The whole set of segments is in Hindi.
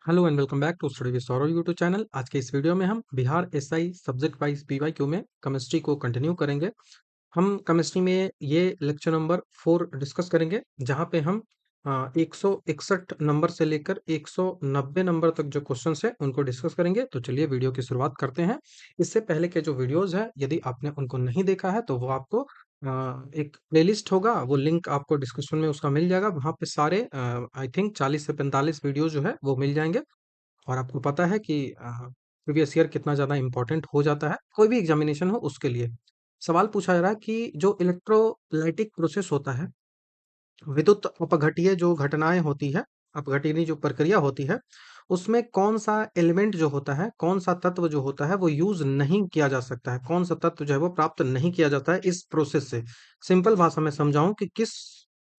Hello and welcome back to study with Saurabh YouTube channel. आज के इस वीडियो में हम Bihar SI subject wise PYQ में केमिस्ट्री को कंटिन्यू करेंगे। हम केमिस्ट्री में ये लेक्चर नंबर 4 डिस्कस करेंगे, जहाँ पे हम 161 नंबर से लेकर 190 नंबर तक जो क्वेश्चंस है उनको डिस्कस करेंगे। तो चलिए वीडियो की शुरुआत करते हैं। इससे पहले के जो वीडियोस है, यदि आपने उनको नहीं देखा है तो वो आपको एक प्लेलिस्ट होगा, वो लिंक आपको डिस्क्रिप्शन में उसका मिल जाएगा। वहाँ पे सारे आई थिंक 40 से 45 वीडियो जो है वो मिल जाएंगे। और आपको पता है कि प्रीवियस ईयर कितना ज़्यादा इम्पोर्टेंट हो जाता है कोई भी एग्जामिनेशन हो उसके लिए। सवाल पूछा जा रहा है कि जो इलेक्ट्रोलाइटिक प्रोसेस होता है, विद्युत अपघटीय जो घटनाएं होती है, अपघटनीय जो प्रक्रिया होती है, उसमें कौन सा एलिमेंट जो होता है, कौन सा तत्व जो होता है वो यूज नहीं किया जा सकता है, कौन सा तत्व जो है वो प्राप्त नहीं किया जाता है इस प्रोसेस से। सिंपल भाषा में समझाऊं कि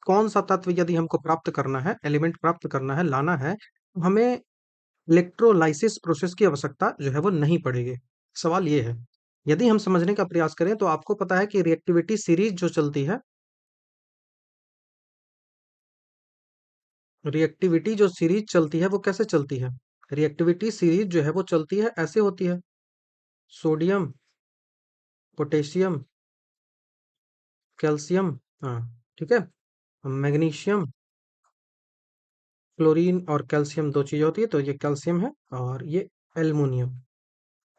कौन सा तत्व यदि हमको प्राप्त करना है, एलिमेंट प्राप्त करना है, लाना है, तो हमें इलेक्ट्रोलाइसिस प्रोसेस की आवश्यकता जो है वो नहीं पड़ेगी। सवाल ये है, यदि हम समझने का प्रयास करें तो आपको पता है कि रिएक्टिविटी सीरीज जो चलती है, रिएक्टिविटी जो सीरीज चलती है वो कैसे चलती है? रिएक्टिविटी सीरीज जो है वो चलती है, ऐसे होती है। सोडियम, पोटेशियम, कैल्शियम, हाँ ठीक है, मैग्नीशियम, क्लोरीन और कैल्शियम दो चीजें होती है, तो ये कैल्शियम है और ये एल्युमिनियम।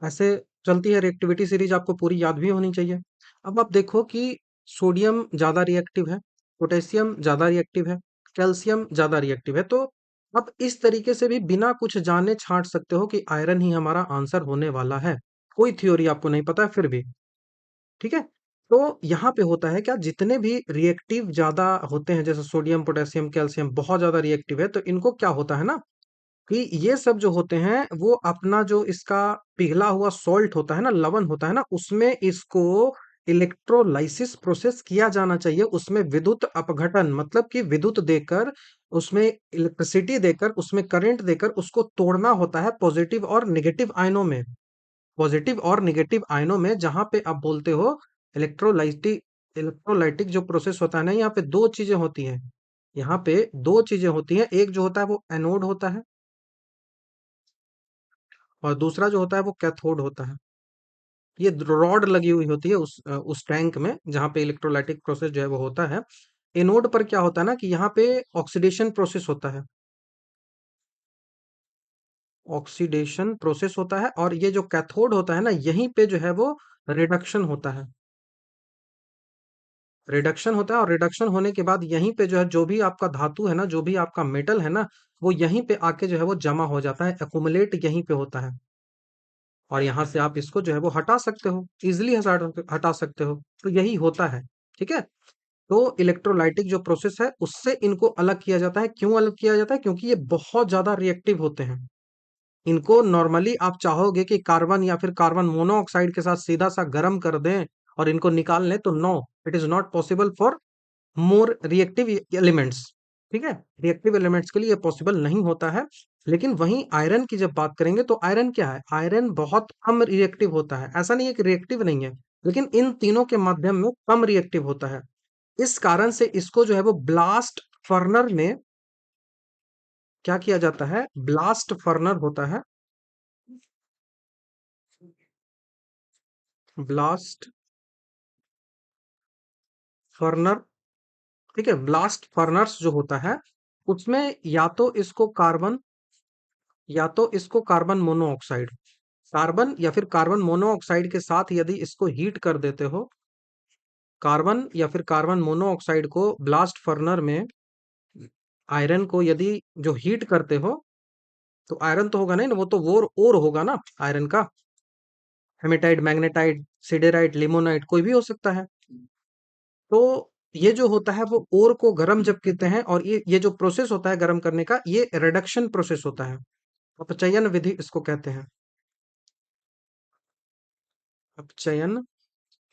ऐसे चलती है रिएक्टिविटी सीरीज, आपको पूरी याद भी होनी चाहिए। अब आप देखो कि सोडियम ज्यादा रिएक्टिव है, पोटेशियम ज्यादा रिएक्टिव है, कैल्शियम ज्यादा रिएक्टिव है, तो आप इस तरीके से भी बिना कुछ जाने छांट सकते हो कि आयरन ही हमारा आंसर होने वाला है। कोई थ्योरी आपको नहीं पता है फिर भी, ठीक है। तो यहाँ पे होता है क्या, जितने भी रिएक्टिव ज्यादा होते हैं, जैसे सोडियम, पोटेशियम, कैल्शियम बहुत ज्यादा रिएक्टिव है, तो इनको क्या होता है ना, कि ये सब जो होते हैं वो अपना जो इसका पिघला हुआ सॉल्ट होता है ना, लवण होता है ना, उसमें इसको इलेक्ट्रोलाइसिस प्रोसेस किया जाना चाहिए। उसमें विद्युत अपघटन मतलब कि विद्युत देकर, उसमें इलेक्ट्रिसिटी देकर, उसमें करंट देकर उसको तोड़ना होता है पॉजिटिव और नेगेटिव आयनों में। पॉजिटिव और नेगेटिव आयनों में, जहां पे आप बोलते हो इलेक्ट्रोलाइटिक, इलेक्ट्रोलाइटिक जो प्रोसेस होता है ना, यहाँ पे दो चीजें होती हैं। यहाँ पे दो चीजें होती हैं, एक जो होता है वो एनोड होता है और दूसरा जो होता है वो कैथोड होता है। ये रॉड लगी हुई होती है उस टैंक में जहाँ पे इलेक्ट्रोलाइटिक प्रोसेस जो है वो होता है। एनोड पर क्या होता है ना, कि यहाँ पे ऑक्सीडेशन प्रोसेस होता है, ऑक्सीडेशन प्रोसेस होता है। और ये जो कैथोड होता है ना, यहीं पे जो है वो रिडक्शन होता है, रिडक्शन होता है। और रिडक्शन होने के बाद यहीं पे जो है, जो भी आपका धातु है ना, जो भी आपका मेटल है ना, वो यहीं पे आके जो है वो जमा हो जाता है, एक्युमुलेट यहीं पे होता है। और यहाँ से आप इसको जो है वो हटा सकते हो, इजिली हटा सकते हो। तो यही होता है, ठीक है। तो इलेक्ट्रोलाइटिक जो प्रोसेस है उससे इनको अलग किया जाता है। क्यों अलग किया जाता है? क्योंकि ये बहुत ज्यादा रिएक्टिव होते हैं। इनको नॉर्मली आप चाहोगे कि कार्बन या फिर कार्बन मोनोऑक्साइड के साथ सीधा सा गर्म कर दें और इनको निकाल लें, तो no, it is not possible for more reactive elements, ठीक है। रिएक्टिव एलिमेंट्स के लिए पॉसिबल नहीं होता है। लेकिन वहीं आयरन की जब बात करेंगे तो आयरन क्या है, आयरन बहुत कम रिएक्टिव होता है। ऐसा नहीं है कि रिएक्टिव नहीं है, लेकिन इन तीनों के माध्यम में कम रिएक्टिव होता है। इस कारण से इसको जो है वो ब्लास्ट फर्नर में क्या किया जाता है, ब्लास्ट फर्नर होता है, ब्लास्ट फर्नर, ठीक है। ब्लास्ट फर्नर्स जो होता है उसमें या तो इसको कार्बन मोनोऑक्साइड, कार्बन या फिर कार्बन मोनोऑक्साइड के साथ यदि इसको हीट कर देते हो, कार्बन या फिर कार्बन मोनोऑक्साइड को ब्लास्ट फर्नर में, आयरन को यदि जो हीट करते हो, तो आयरन तो होगा नहीं ना, वो तो वो ओर होगा ना आयरन का, हेमेटाइट, मैग्नेटाइट, सिडेराइट, लिमोनाइट, कोई भी हो सकता है। तो ये जो होता है वो ओर को गर्म जब करते हैं, और ये जो प्रोसेस होता है गर्म करने का, ये रिडक्शन प्रोसेस होता है। अपचयन विधि इसको कहते हैं, अपचयन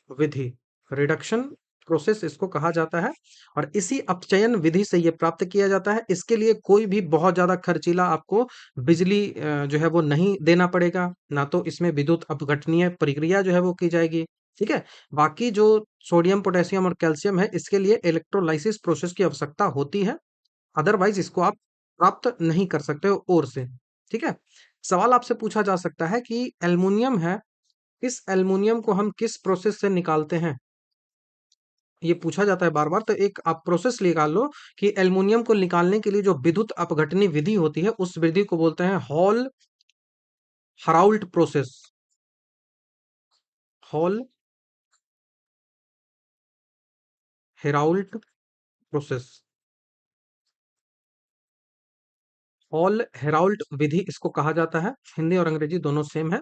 विधि, रिडक्शन प्रोसेस इसको कहा जाता है। और इसी अपचयन विधि से ये प्राप्त किया जाता है। इसके लिए कोई भी बहुत ज्यादा खर्चीला आपको बिजली जो है वो नहीं देना पड़ेगा, ना तो इसमें विद्युत अपघटनीय प्रक्रिया जो है वो की जाएगी, ठीक है। बाकी जो सोडियम, पोटेशियम और कैल्शियम है, इसके लिए इलेक्ट्रोलाइसिस प्रोसेस की आवश्यकता होती है, अदरवाइज इसको आप प्राप्त नहीं कर सकते हो और से। ठीक है। सवाल आपसे पूछा जा सकता है कि एल्युमिनियम है, इस एल्युमिनियम को हम किस प्रोसेस से निकालते हैं? ये पूछा जाता है बार बार, तो एक आप प्रोसेस निकाल लो कि एल्युमिनियम को निकालने के लिए जो विद्युत अपघटनी विधि होती है उस विधि को बोलते हैं Hall Heroult process. Hall Heroult process, Hall Heroult विधि इसको कहा जाता है। हिंदी और अंग्रेजी दोनों सेम है,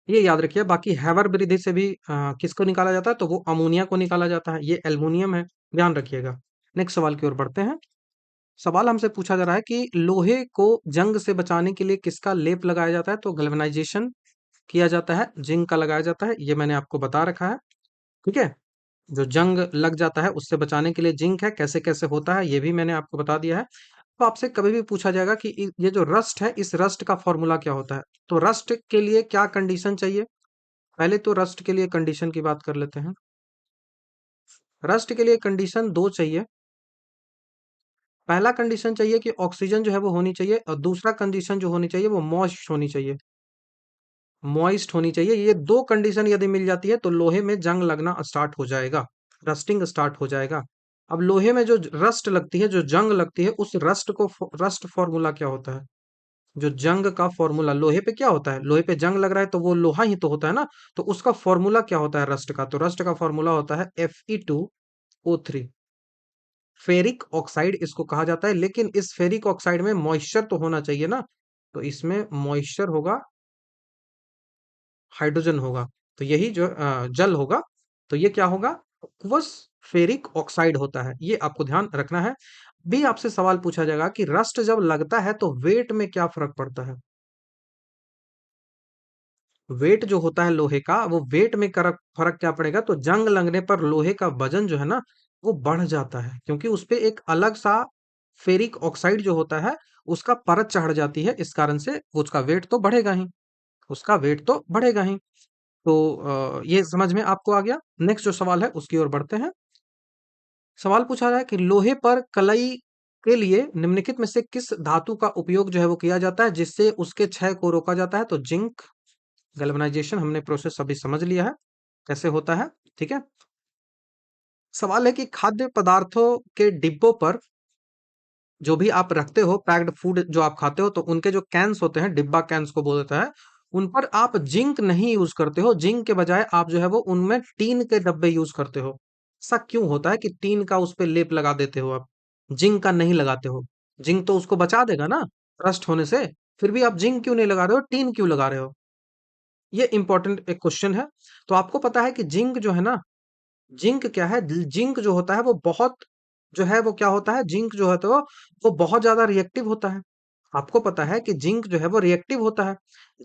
ये याद रखिए। बाकी हैवर विधि से भी किसको निकाला जाता है, तो वो अमोनिया को निकाला जाता है। ये एल्युमिनियम है, ध्यान रखिएगा। नेक्स्ट सवाल की ओर बढ़ते हैं। सवाल हमसे पूछा जा रहा है कि लोहे को जंग से बचाने के लिए किसका लेप लगाया जाता है? तो गैल्वेनाइजेशन किया जाता है, जिंक का लगाया जाता है, ये मैंने आपको बता रखा है। ठीक है, जो जंग लग जाता है उससे बचाने के लिए जिंक है, कैसे कैसे होता है ये भी मैंने आपको बता दिया है। तो आपसे कभी भी पूछा जाएगा कि ये जो रस्ट है, इस रस्ट का फॉर्मूला क्या होता है? तो रस्ट के लिए क्या कंडीशन चाहिए? पहले तो रस्ट के लिए कंडीशन की बात कर लेते हैं। रस्ट के लिए कंडीशन दो चाहिए। पहला कंडीशन चाहिए कि ऑक्सीजन जो है वो होनी चाहिए, और दूसरा कंडीशन जो होनी चाहिए वो मॉइस्ट होनी चाहिए। मॉइस्ट होनी चाहिए, ये दो कंडीशन यदि मिल जाती है तो लोहे में जंग लगना स्टार्ट हो जाएगा, रस्टिंग स्टार्ट हो जाएगा। अब लोहे में जो रस्ट लगती है, जो जंग लगती है, उस रस्ट को रस्ट फॉर्मूला क्या होता है? जो जंग का फॉर्मूला लोहे पे क्या होता है? लोहे पे जंग लग रहा है तो वो लोहा ही तो होता है ना। तो उसका फॉर्मूला क्या होता है रस्ट का? तो रस्ट का फॉर्मूला होता है Fe2O3। फेरिक ऑक्साइड इसको कहा जाता है, लेकिन इस फेरिक ऑक्साइड में मॉइस्चर तो होना चाहिए ना। तो इसमें मॉइस्चर होगा, हाइड्रोजन होगा, तो यही जो जल होगा, तो ये क्या होगा? एक्वस फेरिक ऑक्साइड होता है, ये आपको ध्यान रखना है। भी आपसे सवाल पूछा जाएगा कि रस्ट जब लगता है तो वेट में क्या फर्क पड़ता है? वेट जो होता है लोहे का, वो वेट में फर्क क्या पड़ेगा? तो जंग लगने पर लोहे का वजन जो है ना, वो बढ़ जाता है, क्योंकि उस पे एक अलग सा फेरिक ऑक्साइड जो होता है, उसका परत चढ़ जाती है। इस कारण से उसका वेट तो बढ़ेगा ही, उसका वेट तो बढ़ेगा ही। तो ये समझ में आपको आ गया। नेक्स्ट जो सवाल है उसकी ओर बढ़ते हैं। सवाल पूछा रहा है कि लोहे पर कलई के लिए निम्नलिखित में से किस धातु का उपयोग जो है वो किया जाता है जिससे उसके क्षय को रोका जाता है? तो जिंक। गैल्वेनाइजेशन हमने प्रोसेस अभी समझ लिया है कैसे होता है। ठीक है। सवाल है कि खाद्य पदार्थों के डिब्बों पर जो भी आप रखते हो, पैक्ड फूड जो आप खाते हो, तो उनके जो कैंस होते हैं, डिब्बा कैंस को बोलता है, उन पर आप जिंक नहीं यूज करते हो। जिंक के बजाय आप जो है वो उनमें टीन के डब्बे यूज करते हो। ऐसा क्यों होता है कि टीन का उस पे लेप लगा देते हो आप, जिंक का नहीं लगाते हो? जिंक तो उसको बचा देगा ना रस्ट होने से, फिर भी आप जिंक क्यों नहीं लगा रहे हो, टीन क्यों लगा रहे हो? ये इंपॉर्टेंट एक क्वेश्चन है। तो आपको पता है कि जिंक जो है ना, जिंक क्या है? जिंक जो होता है वो बहुत, जो है वो क्या होता है, जिंक जो है तो वो बहुत ज्यादा रिएक्टिव होता है। आपको पता है कि जिंक जो है वो रिएक्टिव होता है।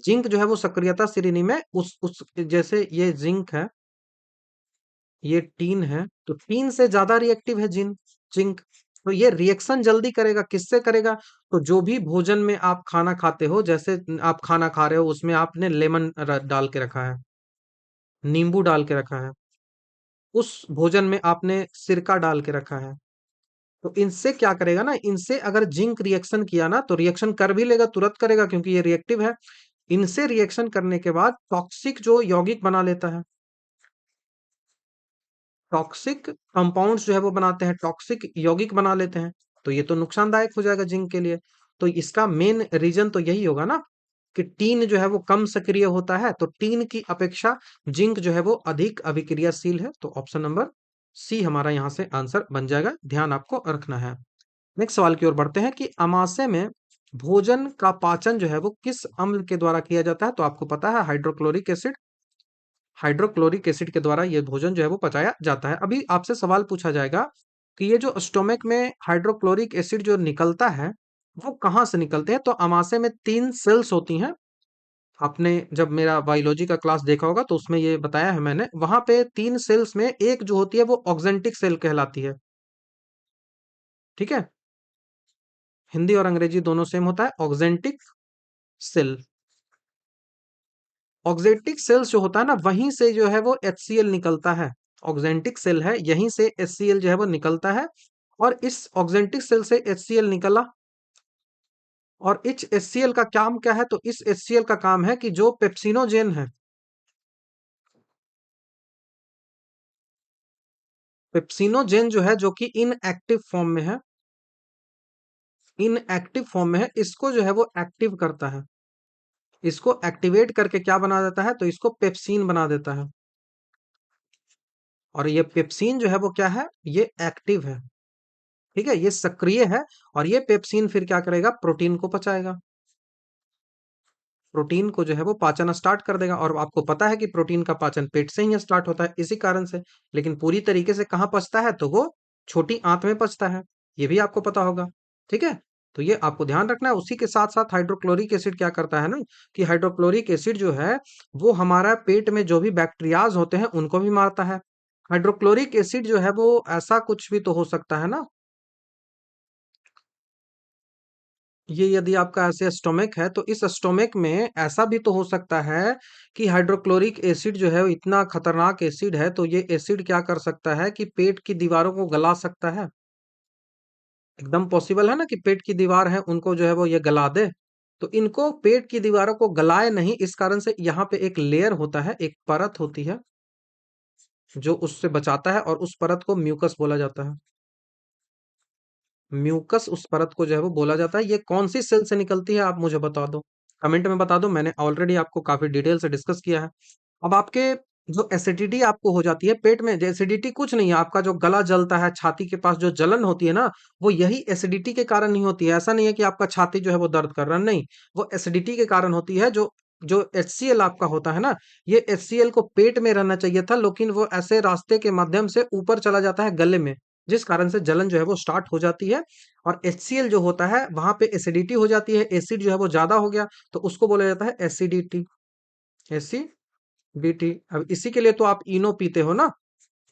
जिंक जो है वो सक्रियता श्रेणी में उस जैसे ये जिंक है, ये टीन है, तो टीन से ज्यादा रिएक्टिव है जिंक। तो ये रिएक्शन जल्दी करेगा, किससे करेगा? तो जो भी भोजन में आप खाना खाते हो, जैसे आप खाना खा रहे हो, उसमें आपने लेमन डाल के रखा है, नींबू डाल के रखा है, उस भोजन में आपने सिरका डाल के रखा है, तो इनसे क्या करेगा ना, इनसे अगर जिंक रिएक्शन किया ना, तो रिएक्शन कर भी लेगा, तुरंत करेगा क्योंकि ये रिएक्टिव है। इनसे रिएक्शन करने के बाद टॉक्सिक जो यौगिक बना लेता है, टॉक्सिक कंपाउंड्स जो है वो बनाते हैं, टॉक्सिक यौगिक बना लेते हैं। तो ये तो नुकसानदायक हो जाएगा जिंक के लिए। तो इसका मेन रीजन तो यही होगा ना कि टीन जो है वो कम सक्रिय होता है, तो टीन की अपेक्षा जिंक जो है वो अधिक अभिक्रियाशील है। तो ऑप्शन नंबर सी हमारा यहाँ से आंसर बन जाएगा, ध्यान आपको रखना है। नेक्स्ट सवाल की ओर बढ़ते हैं कि अमाशय में भोजन का पाचन जो है वो किस अम्ल के द्वारा किया जाता है? तो आपको पता है हाइड्रोक्लोरिक एसिड, हाइड्रोक्लोरिक एसिड के द्वारा ये भोजन जो है वो पचाया जाता है। अभी आपसे सवाल पूछा जाएगा कि ये जो स्टोमक में हाइड्रोक्लोरिक एसिड जो निकलता है, वो कहाँ से निकलते हैं? तो अमाशय में तीन सेल्स होती हैं। आपने जब मेरा बायोलॉजी का क्लास देखा होगा तो उसमें ये बताया है मैंने, वहां पे तीन सेल्स में एक जो होती है वो ऑक्जेंटिक सेल कहलाती है। ठीक है, हिंदी और अंग्रेजी दोनों सेम होता है, ऑक्जेंटिक सेल। ऑक्जेंटिक सेल्स जो होता है ना, वहीं से जो है वो HCl निकलता है। ऑक्जेंटिक सेल है, यहीं से HCl जो है वो निकलता है। और इस ऑक्जेंटिक सेल से HCl निकला, और इस HCl का काम क्या है? तो इस HCl का काम है कि जो पेप्सिनोजेन है, पेप्सिनोजेन जो है, जो कि इनएक्टिव फॉर्म में है, इनएक्टिव फॉर्म में है, इसको जो है वो एक्टिव करता है। इसको एक्टिवेट करके क्या बना देता है? तो इसको पेप्सीन बना देता है। और ये पेप्सीन जो है वो क्या है? ये एक्टिव है। ठीक है, ये सक्रिय है। और ये पेप्सीन फिर क्या करेगा? प्रोटीन को पचाएगा। प्रोटीन को जो है वो पाचन स्टार्ट कर देगा। और आपको पता है कि प्रोटीन का पाचन पेट से ही स्टार्ट होता है, इसी कारण से। लेकिन पूरी तरीके से कहाँ पचता है? तो वो छोटी आंत में पचता है। ये भी आपको पता होगा। ठीक है, तो ये आपको ध्यान रखना है। उसी के साथ साथ हाइड्रोक्लोरिक एसिड क्या करता है ना, कि हाइड्रोक्लोरिक एसिड जो है वो हमारा पेट में जो भी बैक्टीरियाज होते हैं उनको भी मारता है। हाइड्रोक्लोरिक एसिड जो है वो ऐसा कुछ भी तो हो सकता है ना, ये यदि आपका ऐसे स्टोमक है तो इस स्टोमक में ऐसा भी तो हो सकता है कि हाइड्रोक्लोरिक एसिड जो है वो इतना खतरनाक एसिड है, तो ये एसिड क्या कर सकता है कि पेट की दीवारों को गला सकता है। एकदम पॉसिबल है ना कि पेट की दीवार है उनको जो है वो ये गला दे। तो इनको पेट की दीवारों को गलाए नहीं, इस कारण से यहाँ पे एक लेयर होता है, एक परत होती है जो उससे बचाता है, और उस परत को म्यूकस बोला जाता है। म्यूकस उस परत को जो है वो बोला जाता है। ये कौन सी सेल से निकलती है, आप मुझे बता दो, कमेंट में बता दो। मैंने ऑलरेडी आपको काफी डिटेल से डिस्कस किया है। अब आपके जो एसिडिटी आपको हो जाती है पेट में, जो एसिडिटी कुछ नहीं है, आपका जो गला जलता है, छाती के पास जो जलन होती है ना, वो यही एसिडिटी के कारण नहीं होती है। ऐसा नहीं है कि आपका छाती जो है वो दर्द कर रहा है, नहीं, वो एसिडिटी के कारण होती है। जो जो HCl आपका होता है ना, ये HCl को पेट में रहना चाहिए था, लेकिन वो ऐसे रास्ते के माध्यम से ऊपर चला जाता है गले में, जिस कारण से जलन जो है वो स्टार्ट हो जाती है। और HCl जो होता है वहां पे एसिडिटी हो जाती है, एसिड जो है वो ज्यादा हो गया, तो उसको बोला जाता है एसिडिटी। एसिडिटी। अब इसी के लिए तो आप इनो पीते हो ना।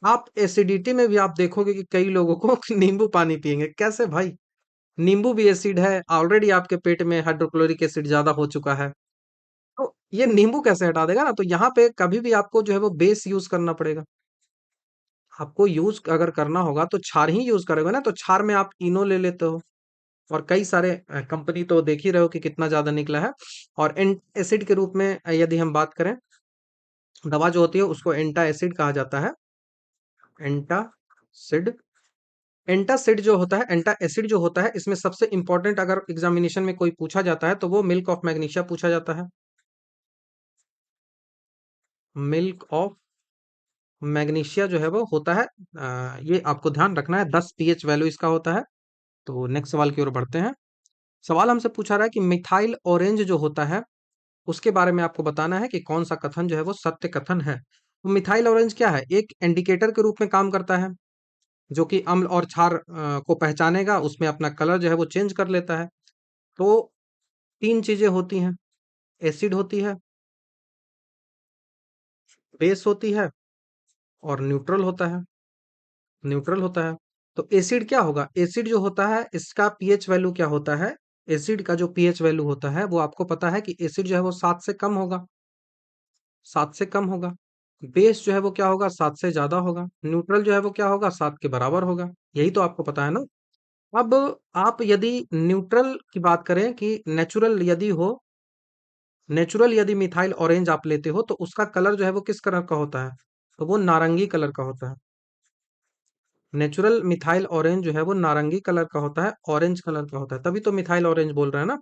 आप एसिडिटी में भी आप देखोगे कि कई लोगों को नींबू पानी पियेंगे। कैसे भाई? नींबू भी एसिड है, ऑलरेडी आपके पेट में हाइड्रोक्लोरिक एसिड ज्यादा हो चुका है, तो ये नींबू कैसे हटा देगा ना। तो यहाँ पे कभी भी आपको जो है वो बेस यूज करना पड़ेगा। आपको यूज अगर करना होगा तो क्षार ही यूज करोगे ना, तो क्षार में आप इनो ले लेते हो। और कई सारे कंपनी तो देख ही रहे हो कि कितना ज्यादा निकला है। और एसिड के रूप में यदि हम बात करें, दवा जो होती है उसको एंटा एसिड कहा जाता है। एंटासिड। एंटासिड जो होता है, एंटा एसिड जो होता है, इसमें सबसे इंपॉर्टेंट अगर एग्जामिनेशन में कोई पूछा जाता है तो वो मिल्क ऑफ मैग्नीशिया पूछा जाता है। मिल्क ऑफ मैग्नीशिया जो है वो होता है, ये आपको ध्यान रखना है, 10 pH वैल्यू इसका होता है। तो नेक्स्ट सवाल की ओर बढ़ते हैं। सवाल हमसे पूछा रहा है कि मिथाइल ऑरेंज जो होता है उसके बारे में आपको बताना है कि कौन सा कथन जो है वो सत्य कथन है। तो मिथाइल ऑरेंज क्या है? एक इंडिकेटर के रूप में काम करता है, जो कि अम्ल और क्षार को पहचानेगा, उसमें अपना कलर जो है वो चेंज कर लेता है। तो तीन चीजें होती हैं, एसिड होती है, बेस होती है, और न्यूट्रल होता है। न्यूट्रल होता है। तो एसिड क्या होगा? एसिड जो होता है इसका पीएच वैल्यू क्या होता है? एसिड का जो पीएच वैल्यू होता है वो आपको पता है कि एसिड जो है वो 7 से कम होगा। 7 से कम होगा। बेस जो है वो क्या होगा? 7 से ज्यादा होगा। न्यूट्रल जो है वो क्या होगा? 7 के बराबर होगा। यही तो आपको पता है ना। अब आप यदि न्यूट्रल की बात करें कि नेचुरल यदि मिथाइल ऑरेंज आप लेते हो तो उसका कलर जो है वो किस कलर का होता है? तो वो नारंगी कलर का होता है। नेचुरल मिथाइल ऑरेंज जो है वो नारंगी कलर का होता है, ऑरेंज कलर का होता है, तभी तो मिथाइल ऑरेंज बोल रहे हैं ना।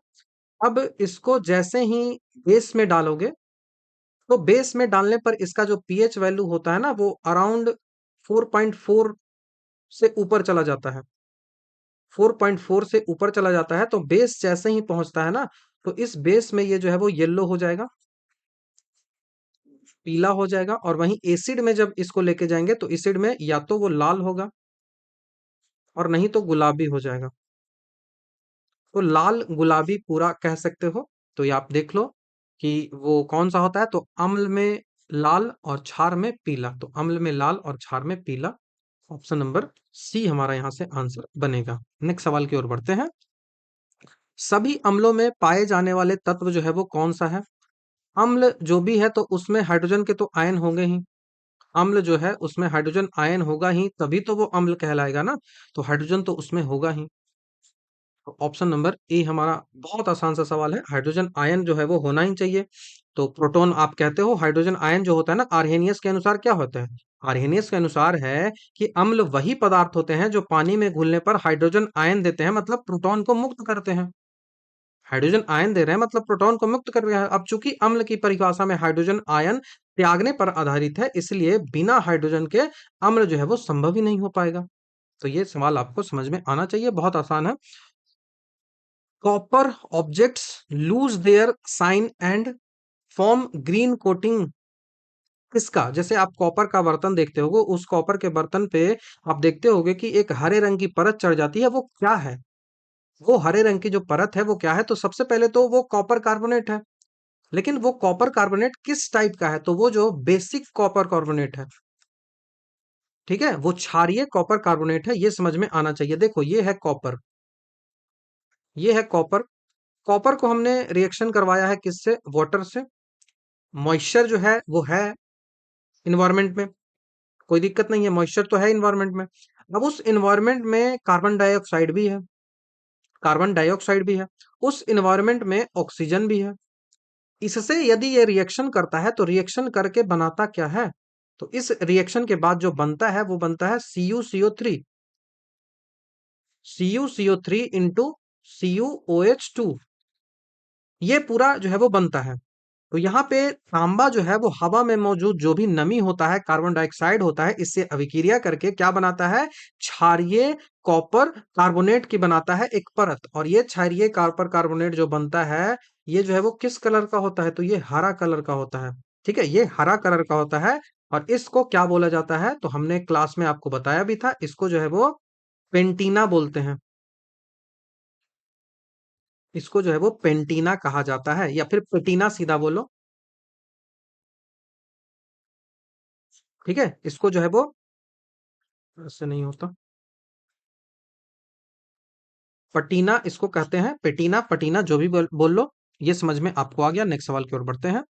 अब इसको जैसे ही बेस में डालोगे, तो बेस में डालने पर इसका जो पीएच वैल्यू होता है ना वो अराउंड 4.4 से ऊपर चला जाता है। 4.4 से ऊपर चला जाता है, तो बेस जैसे ही पहुंचता है ना, तो इस बेस में ये जो है वो येलो हो जाएगा, पीला हो जाएगा। और वहीं एसिड में जब इसको लेके जाएंगे तो एसिड में या तो वो लाल होगा और नहीं तो गुलाबी हो जाएगा। तो लाल गुलाबी पूरा कह सकते हो। तो ये आप देख लो कि वो कौन सा होता है। तो अम्ल में लाल और क्षार में पीला, तो अम्ल में लाल और क्षार में पीला। ऑप्शन नंबर सी हमारा यहाँ से आंसर बनेगा। नेक्स्ट सवाल की ओर बढ़ते हैं। सभी अम्लों में पाए जाने वाले तत्व जो है वो कौन सा है? अम्ल जो भी है तो उसमें हाइड्रोजन के तो आयन होंगे ही। अम्ल जो है उसमें हाइड्रोजन आयन होगा ही, तभी तो वो अम्ल कहलाएगा ना। तो हाइड्रोजन तो उसमें होगा ही। तो ऑप्शन नंबर ए हमारा बहुत आसान सा सवाल है। हाइड्रोजन आयन जो है वो होना ही चाहिए। तो प्रोटॉन आप कहते हो, हाइड्रोजन आयन जो होता है ना, आर्हेनियस के अनुसार क्या होता है? आर्हेनियस के अनुसार है कि अम्ल वही पदार्थ होते हैं जो पानी में घुलने पर हाइड्रोजन आयन देते हैं, मतलब प्रोटॉन को मुक्त करते हैं। हाइड्रोजन आयन दे रहे हैं मतलब प्रोटॉन को मुक्त कर रहे हैं। अब चूंकि अम्ल की परिभाषा में हाइड्रोजन आयन त्यागने पर आधारित है, इसलिए बिना हाइड्रोजन के अम्ल जो है वो संभव ही नहीं हो पाएगा। तो ये सवाल आपको समझ में आना चाहिए, बहुत आसान है। Copper objects lose their shine and form green coating किसका? जैसे आप कॉपर का बर्तन देखते होगे, उस कॉपर के बर्तन पे आप देखते होगे कि एक हरे रंग की परत चढ़ जाती है, वो क्या है? वो हरे रंग की जो परत है वो क्या है? तो सबसे पहले तो वो कॉपर कार्बोनेट है। लेकिन वो कॉपर कार्बोनेट किस टाइप का है? तो वो जो बेसिक कॉपर कार्बोनेट है, ठीक है, वो क्षारीय कॉपर कार्बोनेट है, ये समझ में आना चाहिए। देखो ये है कॉपर, ये है कॉपर। कॉपर को हमने रिएक्शन करवाया है किससे? वाटर से। मॉइस्चर जो है वो है इन्वायरमेंट में, कोई दिक्कत नहीं है, मॉइस्चर तो है इन्वायरमेंट में। अब उस इन्वायरमेंट में कार्बन डाइऑक्साइड भी है, कार्बन डाइऑक्साइड भी है, उस इन्वायरमेंट में ऑक्सीजन भी है। इससे यदि ये रिएक्शन करता है तो रिएक्शन करके बनाता क्या है? तो इस रिएक्शन के बाद जो बनता है वो बनता है CuCO3, CuCO3 इंटू CuOH2, ये पूरा जो है वो बनता है। तो यहाँ पे तांबा जो है वो हवा में मौजूद जो भी नमी होता है, कार्बन डाइऑक्साइड होता है, इससे अभिक्रिया करके क्या बनाता है? क्षारीय कॉपर कार्बोनेट की बनाता है एक परत। और ये क्षारीय कॉपर कार्बोनेट जो बनता है, ये जो है वो किस कलर का होता है? तो ये हरा कलर का होता है। ठीक है, ये हरा कलर का होता है। और इसको क्या बोला जाता है? तो हमने क्लास में आपको बताया भी था, इसको जो है वो पेंटीना बोलते हैं। इसको जो है वो पेंटीना कहा जाता है, या फिर पेटीना सीधा बोलो। ठीक है, इसको जो है वो, ऐसे नहीं होता, पटीना इसको कहते हैं, पेटीना पटीना जो भी बोल लो। ये समझ में आपको आ गया। नेक्स्ट सवाल की ओर बढ़ते हैं।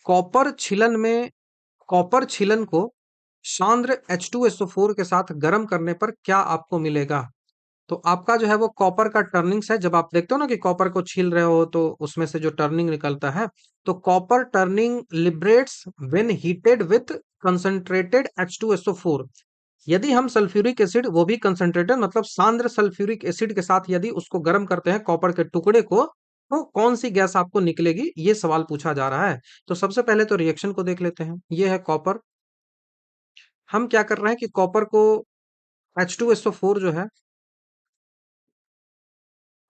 कॉपर छिलन में, कॉपर छिलन को सांद्र H2SO4 के साथ गर्म करने पर क्या आपको मिलेगा? तो आपका जो है वो कॉपर का टर्निंग्स है। जब आप देखते हो ना कि कॉपर को छील रहे हो तो उसमें से जो टर्निंग निकलता है, तो copper turning liberates when heated with concentrated H2SO4। यदि हम सल्फ्यूरिक एसिड, वो भी कंसंट्रेटेड मतलब सांद्र सल्फ्यूरिक एसिड के साथ यदि उसको गर्म करते हैं कॉपर के टुकड़े को, तो कौन सी गैस आपको निकलेगी? ये सवाल पूछा जा रहा है। तो सबसे पहले तो रिएक्शन को देख लेते हैं। ये है कॉपर। हम क्या कर रहे हैं कि कॉपर को H2SO4 जो है,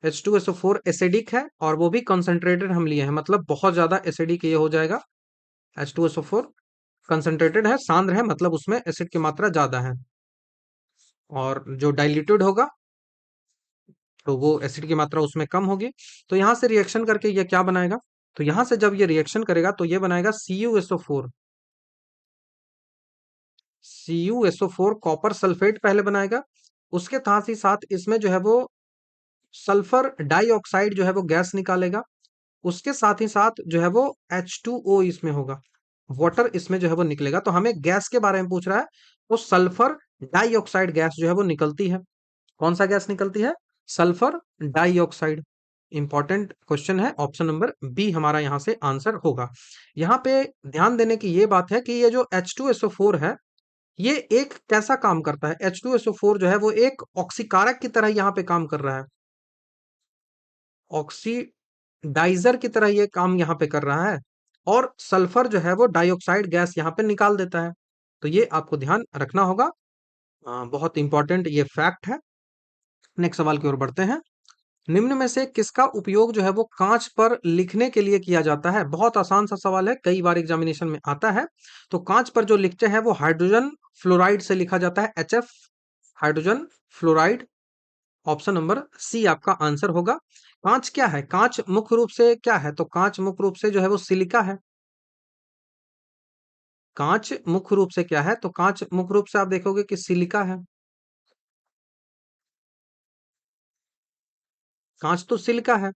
H2SO4 एसिडिक है और वो भी कंसंट्रेटेड हम लिए हैं, मतलब बहुत ज्यादा एसिडिक ये हो जाएगा। H2SO4 कंसंट्रेटेड है, सांद्र है, मतलब उसमें एसिड की मात्रा ज्यादा है। और जो डाइल्यूटेड होगा तो वो एसिड की मात्रा उसमें कम होगी। तो यहां से रिएक्शन करके ये क्या बनाएगा? तो यहां से जब ये रिएक्शन करेगा तो ये बनाएगा CuSO4। CuSO4 कॉपर सल्फेट पहले बनाएगा, उसके साथ ही साथ इसमें जो है वो सल्फर डाइऑक्साइड जो है वो गैस निकालेगा। उसके साथ ही साथ जो है वो H2O इसमें होगा, वाटर इसमें जो है वो निकलेगा। तो हमें गैस के बारे में पूछ रहा है, तो सल्फर डाइऑक्साइड गैस जो है वो निकलती है। कौन सा गैस निकलती है? Sulphur dioxide. इंपॉर्टेंट क्वेश्चन है, ऑप्शन नंबर बी हमारा यहाँ से आंसर होगा। यहाँ पे ध्यान देने की ये बात है कि ये जो H2SO4 है, ये एक कैसा काम करता है? H2SO4 जो है वो एक ऑक्सीकारक की तरह यहाँ पे काम कर रहा है, ऑक्सीडाइजर की तरह ये काम यहाँ पे कर रहा है। और सल्फर जो है वो डाइऑक्साइड गैस यहाँ पे निकाल देता है। तो ये आपको ध्यान रखना होगा। बहुत इंपॉर्टेंट ये फैक्ट है। नेक्स्ट सवाल की ओर बढ़ते हैं। निम्न में से किसका उपयोग जो है वो कांच पर लिखने के लिए किया जाता है? बहुत आसान सा सवाल है, कई बार एग्जामिनेशन में आता है। तो कांच पर जो लिखते हैं वो हाइड्रोजन फ्लोराइड से लिखा जाता है, HF, hydrogen fluoride. Option number C आपका आंसर होगा। कांच क्या है? कांच मुख्य रूप से क्या है? तो कांच मुख्य रूप से जो है वो सिलिका है। कांच मुख्य रूप से क्या है? तो कांच मुख्य रूप से आप देखोगे कि सिलिका है। कांच तो सिलिका है,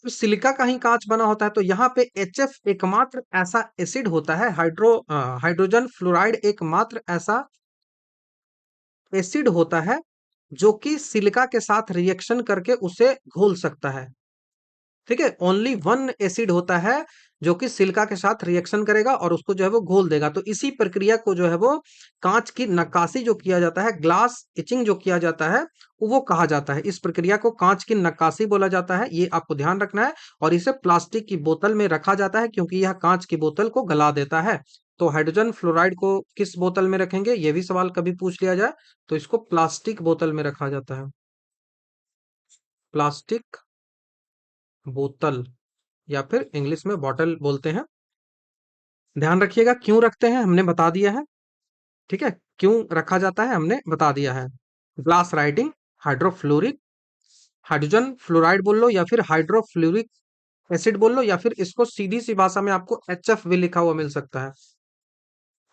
तो सिलिका का ही कांच बना होता है। तो यहाँ पे HF एकमात्र ऐसा एसिड होता है, हाइड्रोजन फ्लोराइड एकमात्र ऐसा एसिड होता है जो कि सिलिका के साथ रिएक्शन करके उसे घोल सकता है। ठीक है, ओनली वन एसिड होता है जो कि सिलिका के साथ रिएक्शन करेगा और उसको जो है वो घोल देगा। तो इसी प्रक्रिया को जो है वो कांच की नक्काशी जो किया जाता है, ग्लास इचिंग जो किया जाता है, वो कहा जाता है। इस प्रक्रिया को कांच की नक्काशी बोला जाता है, ये आपको ध्यान रखना है। और इसे प्लास्टिक की बोतल में रखा जाता है क्योंकि यह कांच की बोतल को गला देता है। तो हाइड्रोजन फ्लोराइड को किस बोतल में रखेंगे, ये भी सवाल कभी पूछ लिया जाए तो इसको प्लास्टिक बोतल में रखा जाता है। प्लास्टिक बोतल या फिर इंग्लिश में बॉटल बोलते हैं। ध्यान रखिएगा क्यों रखते हैं हमने बता दिया है। ठीक है, क्यों रखा जाता है हमने बता दिया है। Glass writing, hydrofluoric, hydrogen fluoride बोल लो या फिर हाइड्रोफ्लोरिक एसिड बोल लो, या फिर इसको सीधी सी भाषा में आपको HF भी लिखा हुआ मिल सकता है।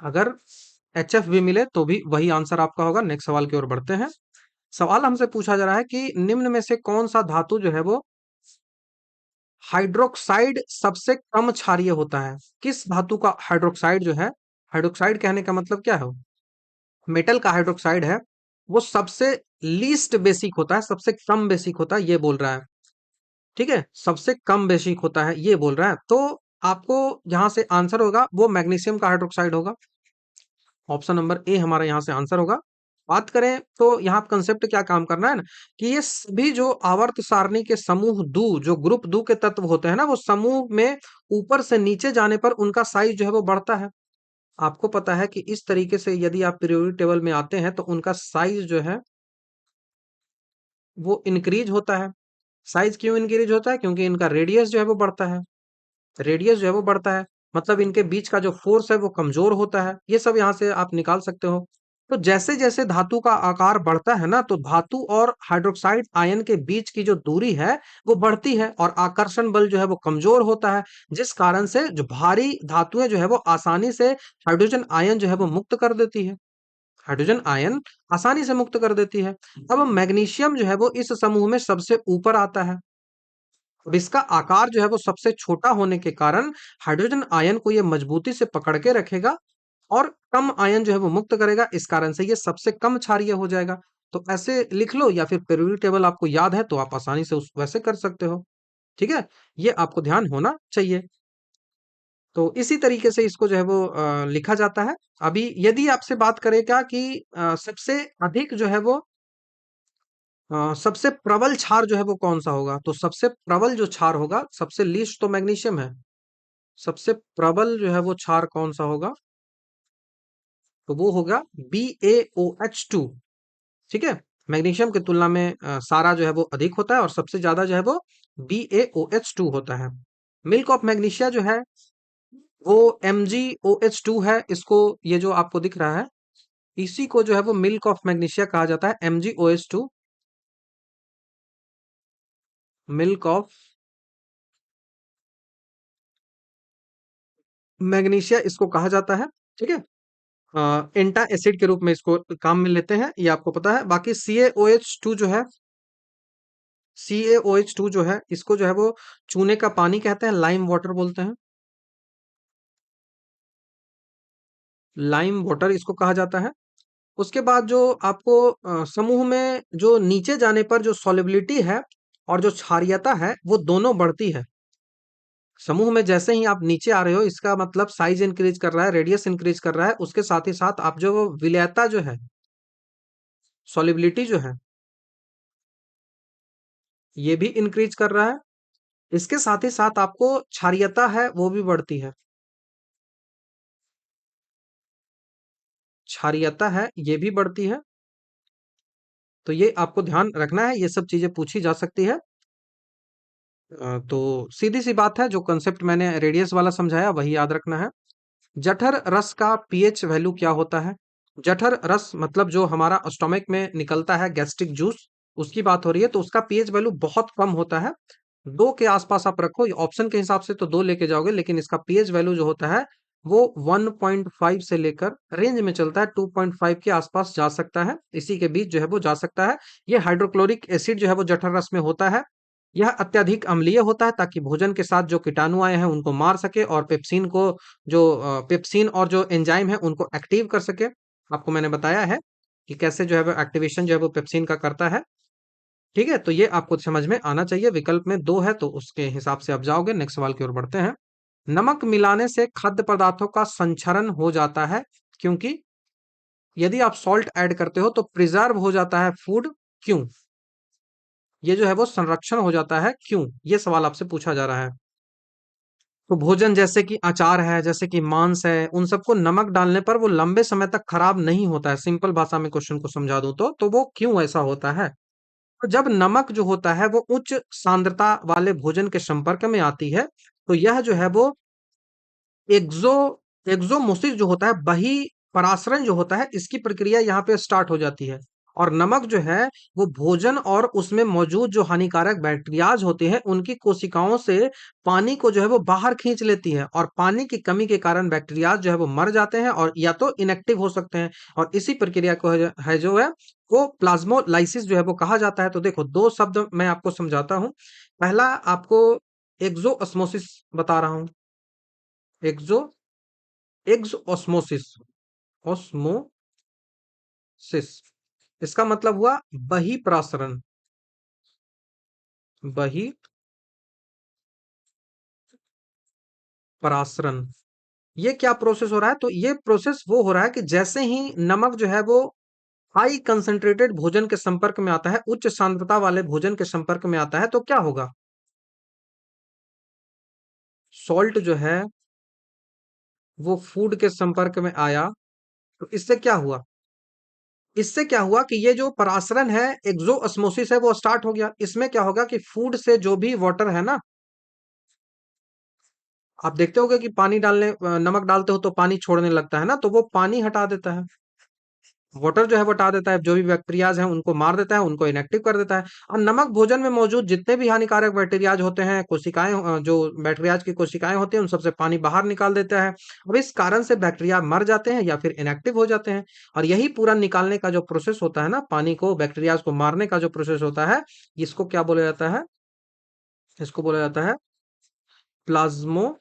अगर HF भी मिले तो भी वही आंसर आपका होगा। नेक्स्ट सवाल की ओर बढ़ते हैं। सवाल हमसे पूछा जा रहा है कि निम्न में से कौन सा धातु जो है वो हाइड्रोक्साइड सबसे कम क्षारीय होता है। किस धातु का हाइड्रोक्साइड जो है, हाइड्रोक्साइड कहने का मतलब क्या है, मेटल का हाइड्रोक्साइड है, वो सबसे लीस्ट बेसिक होता है, सबसे कम बेसिक होता है, ये बोल रहा है। ठीक है, सबसे कम बेसिक होता है ये बोल रहा है। तो आपको जहां से आंसर होगा वो मैग्नीशियम का हाइड्रोक्साइड होगा। ऑप्शन नंबर ए हमारा यहाँ से आंसर होगा। बात करें तो यहाँ कंसेप्ट क्या काम करना है ना, कि ये सभी जो आवर्त सारणी के समूह दू, जो ग्रुप दू के तत्व होते हैं ना, वो समूह में ऊपर से नीचे जाने पर उनका साइज जो है वो बढ़ता है। आपको पता है कि इस तरीके से यदि आप पीरियोडिक टेबल में आते हैं तो उनका साइज जो है वो इंक्रीज होता है। साइज क्यों इंक्रीज होता है, क्योंकि इनका रेडियस जो है वो बढ़ता है। रेडियस जो है वो बढ़ता है, मतलब इनके बीच का जो फोर्स है वो कमजोर होता है। ये सब यहाँ से आप निकाल सकते हो। तो जैसे जैसे धातु का आकार बढ़ता है ना, तो धातु और हाइड्रोक्साइड आयन के बीच की जो दूरी है वो बढ़ती है और आकर्षण बल जो है वो कमजोर होता है, जिस कारण से जो भारी धातुएं जो है वो आसानी से हाइड्रोजन आयन जो है वो मुक्त कर देती है। हाइड्रोजन आयन आसानी से मुक्त कर देती है। अब मैग्नीशियम जो है वो इस समूह में सबसे ऊपर आता है। अब इसका आकार जो है वो सबसे छोटा होने के कारण हाइड्रोजन आयन को ये मजबूती से पकड़ के रखेगा और कम आयन जो है वो मुक्त करेगा। इस कारण से ये सबसे कम क्षारीय हो जाएगा। तो ऐसे लिख लो, या फिर पीरियोडिक टेबल आपको याद है तो आप आसानी से उस वैसे कर सकते हो। ठीक है, ये आपको ध्यान होना चाहिए। तो इसी तरीके से इसको जो है वो लिखा जाता है। अभी यदि आपसे बात करें क्या कि सबसे अधिक जो है वो सबसे प्रबल क्षार जो है वो कौन सा होगा, तो सबसे प्रबल जो क्षार होगा, सबसे लीस्ट तो मैग्नीशियम है, सबसे प्रबल जो है वो क्षार कौन सा होगा, तो वो होगा BaOH2। ठीक है, मैग्नीशियम की तुलना में सारा जो है वो अधिक होता है और सबसे ज्यादा जो है वो BaOH2 होता है। मिल्क ऑफ मैग्नीशिया जो है वो MgOH2 है। इसको, ये जो आपको दिख रहा है, इसी को जो है वो मिल्क ऑफ मैग्नीशिया कहा जाता है, MgOH2, मिल्क ऑफ मैग्नीशिया इसको कहा जाता है। ठीक है, एंटा एसिड के रूप में इसको काम में लेते हैं, ये आपको पता है। बाकी CaOH2 जो है, CaOH2 जो है, इसको जो है वो चूने का पानी कहते हैं, लाइम वाटर बोलते हैं। लाइम वाटर इसको कहा जाता है। उसके बाद जो आपको समूह में जो नीचे जाने पर जो सॉल्युबिलिटी है और जो क्षारीयता है वो दोनों बढ़ती है। समूह में जैसे ही आप नीचे आ रहे हो, इसका मतलब साइज इंक्रीज कर रहा है, रेडियस इंक्रीज कर रहा है, उसके साथ ही साथ आप जो वो विलेयता जो है, सॉल्युबिलिटी जो है, ये भी इंक्रीज कर रहा है। इसके साथ ही साथ आपको क्षारीयता है वो भी बढ़ती है। क्षारीयता है ये भी बढ़ती है। तो ये आपको ध्यान रखना है, ये सब चीजें पूछी जा सकती है। तो सीधी सी बात है, जो कंसेप्ट मैंने रेडियस वाला समझाया वही याद रखना है। जठर रस का पीएच वैल्यू क्या होता है। जठर रस मतलब जो हमारा स्टोमक में निकलता है, गैस्ट्रिक जूस, उसकी बात हो रही है। तो उसका पीएच वैल्यू बहुत कम होता है, 2 के आसपास आप रखो। ऑप्शन के हिसाब से तो 2 लेके जाओगे, लेकिन इसका पीएच वैल्यू जो होता है वो 1.5 से लेकर रेंज में चलता है, 2.5 के आसपास जा सकता है, इसी के बीच जो है वो जा सकता है। ये हाइड्रोक्लोरिक एसिड जो है वो जठर रस में होता है। यह अत्यधिक अम्लीय होता है ताकि भोजन के साथ जो कीटाणु आए हैं उनको मार सके, और पेप्सिन को, जो पेप्सिन और जो एंजाइम है उनको एक्टिव कर सके। आपको मैंने बताया है। कि कैसे जो है वो एक्टिवेशन जो है वो पेप्सिन का करता है। ठीक है, तो ये आपको समझ में आना चाहिए। विकल्प में दो है तो उसके हिसाब से आप जाओगे। नेक्स्ट सवाल की ओर बढ़ते हैं। नमक मिलाने से खाद्य पदार्थों का संक्षरण हो जाता है क्योंकि यदि आप सॉल्ट ऐड करते हो तो प्रिजर्व हो जाता है फूड, क्यों? ये जो है वो संरक्षण हो जाता है, क्यों? ये सवाल आपसे पूछा जा रहा है। तो भोजन जैसे कि अचार है, जैसे कि मांस है, उन सबको नमक डालने पर वो लंबे समय तक खराब नहीं होता है। सिंपल भाषा में क्वेश्चन को समझा दूं तो वो क्यों ऐसा होता है? तो जब नमक जो होता है वो उच्च सांद्रता वाले भोजन के संपर्क में आती है, तो यह जो है वो एक्सो एक्सोमोसिस जो होता है, बही परासरण जो होता है, इसकी प्रक्रिया यहाँ पे स्टार्ट हो जाती है। और नमक जो है वो भोजन और उसमें मौजूद जो हानिकारक बैक्टीरियाज होते हैं उनकी कोशिकाओं से पानी को जो है वो बाहर खींच लेती है, और पानी की कमी के कारण बैक्टीरियाज जो है वो मर जाते हैं और या तो इनएक्टिव हो सकते हैं। और इसी प्रक्रिया को है जो है वो प्लाज्मोलाइसिस जो है वो कहा जाता है। तो देखो, दो शब्द मैं आपको समझाता हूँ। पहला आपको एक्सो ऑस्मोसिस बता रहा हूँ। एक्सो एग्ज ऑस्मोसिस, ऑस्मोसिस, इसका मतलब हुआ बही प्रासरण, बही परासरण। ये क्या प्रोसेस हो रहा है? तो ये प्रोसेस वो हो रहा है कि जैसे ही नमक जो है वो हाई कंसंट्रेटेड भोजन के संपर्क में आता है, उच्च सांद्रता वाले भोजन के संपर्क में आता है, तो क्या होगा? सॉल्ट जो है वो फूड के संपर्क में आया, तो इससे क्या हुआ? इससे क्या हुआ कि ये जो परासरण है, एक्सो ऑस्मोसिस है, वो स्टार्ट हो गया। इसमें क्या होगा कि फूड से जो भी वाटर है ना, आप देखते होगे कि पानी डालने नमक डालते हो तो पानी छोड़ने लगता है ना, तो वो पानी हटा देता है। वाटर जो है वो हटा देता है, जो भी बैक्टीरियाज हैं उनको मार देता है, उनको इनएक्टिव कर देता है। और नमक भोजन में मौजूद जितने भी हानिकारक बैक्टीरियाज होते हैं, कोशिकाएं जो बैक्टीरियाज की कोशिकाएं होती हैं, उन सबसे पानी बाहर निकाल देता है। अब इस कारण से बैक्टीरिया मर जाते हैं या फिर इनएक्टिव हो जाते हैं। और यही पूरा निकालने का जो प्रोसेस होता है ना, पानी को, बैक्टीरियाज को मारने का जो प्रोसेस होता है, इसको क्या बोला जाता है? इसको बोला जाता है प्लाज्मोलाइसिस।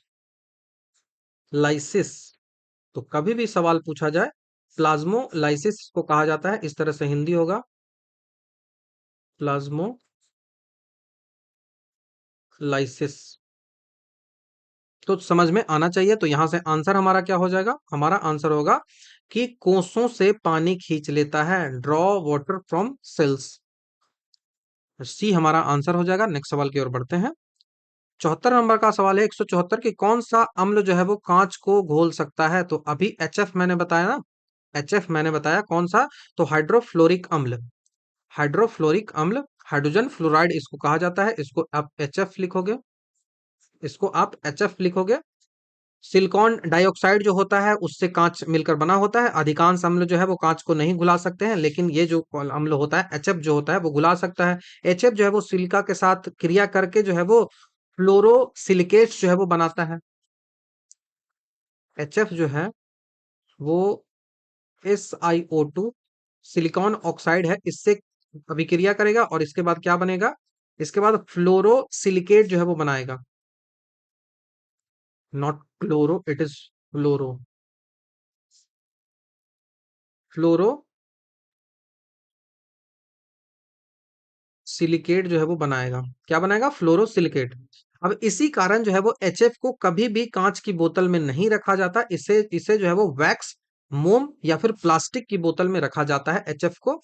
तो कभी भी सवाल पूछा जाए, प्लाज्मोलाइसिस को कहा जाता है। इस तरह से हिंदी होगा, प्लाज्मोलाइसिस। तो समझ में आना चाहिए। तो यहां से आंसर हमारा क्या हो जाएगा? हमारा आंसर होगा कि कोषों से पानी खींच लेता है, ड्रॉ वाटर फ्रॉम सेल्स। सी हमारा आंसर हो जाएगा। नेक्स्ट सवाल की ओर बढ़ते हैं। 74 नंबर का सवाल है, 174, कि कौन सा अम्ल जो है वो कांच को घोल सकता है? तो अभी HF मैंने बताया ना, HF मैंने बताया कौन सा? तो हाइड्रोफ्लोरिक अम्ल। हाइड्रोफ्लोरिक अम्ल, हाइड्रोजन फ्लोराइड इसको कहा जाता है। इसको आप HF लिखोगे, इसको आप HF लिखोगे। सिलिकॉन डाइऑक्साइड जो होता है उससे कांच मिलकर बना होता है। अधिकांश अम्ल जो है वो कांच को नहीं घुला सकते हैं, लेकिन ये जो अम्ल होता है HF जो होता है वो घुला सकता है। HF जो है वो सिलिका के साथ क्रिया करके जो है वो फ्लोरोसिलिकेट्स जो है वो बनाता है। HF जो है वो SiO2 सिलिकॉन ऑक्साइड है, इससे अभिक्रिया करेगा और इसके बाद क्या बनेगा? इसके बाद फ्लोरोसिलिकेट जो है वो बनाएगा। Not chloro, it is fluoro, fluoro silicate जो है वो बनाएगा। क्या बनाएगा? फ्लोरोसिलिकेट। अब इसी कारण जो है वो HF को कभी भी कांच की बोतल में नहीं रखा जाता। इसे इसे जो है वो वैक्स, मोम या फिर प्लास्टिक की बोतल में रखा जाता है HF को।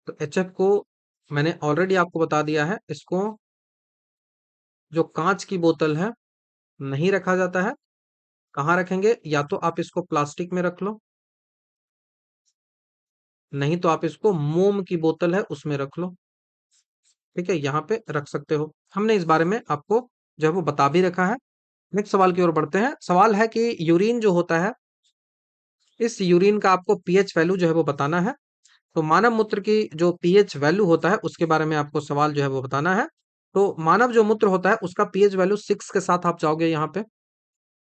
तो HF को मैंने ऑलरेडी आपको बता दिया है, इसको जो कांच की बोतल है नहीं रखा जाता है। कहाँ रखेंगे? या तो आप इसको प्लास्टिक में रख लो, नहीं तो आप इसको मोम की बोतल है उसमें रख लो। ठीक है, यहाँ पे रख सकते हो। हमने इस बारे में आपको जो है वो बता भी रखा है। नेक्स्ट सवाल की ओर बढ़ते हैं। सवाल है कि यूरिन जो होता है, इस यूरिन का आपको पीएच वैल्यू जो है वो बताना है। तो मानव मूत्र की जो पीएच वैल्यू होता है उसके बारे में आपको सवाल जो है वो बताना है। तो मानव जो मूत्र होता है उसका पीएच वैल्यू 6 के साथ आप जाओगे यहाँ पे।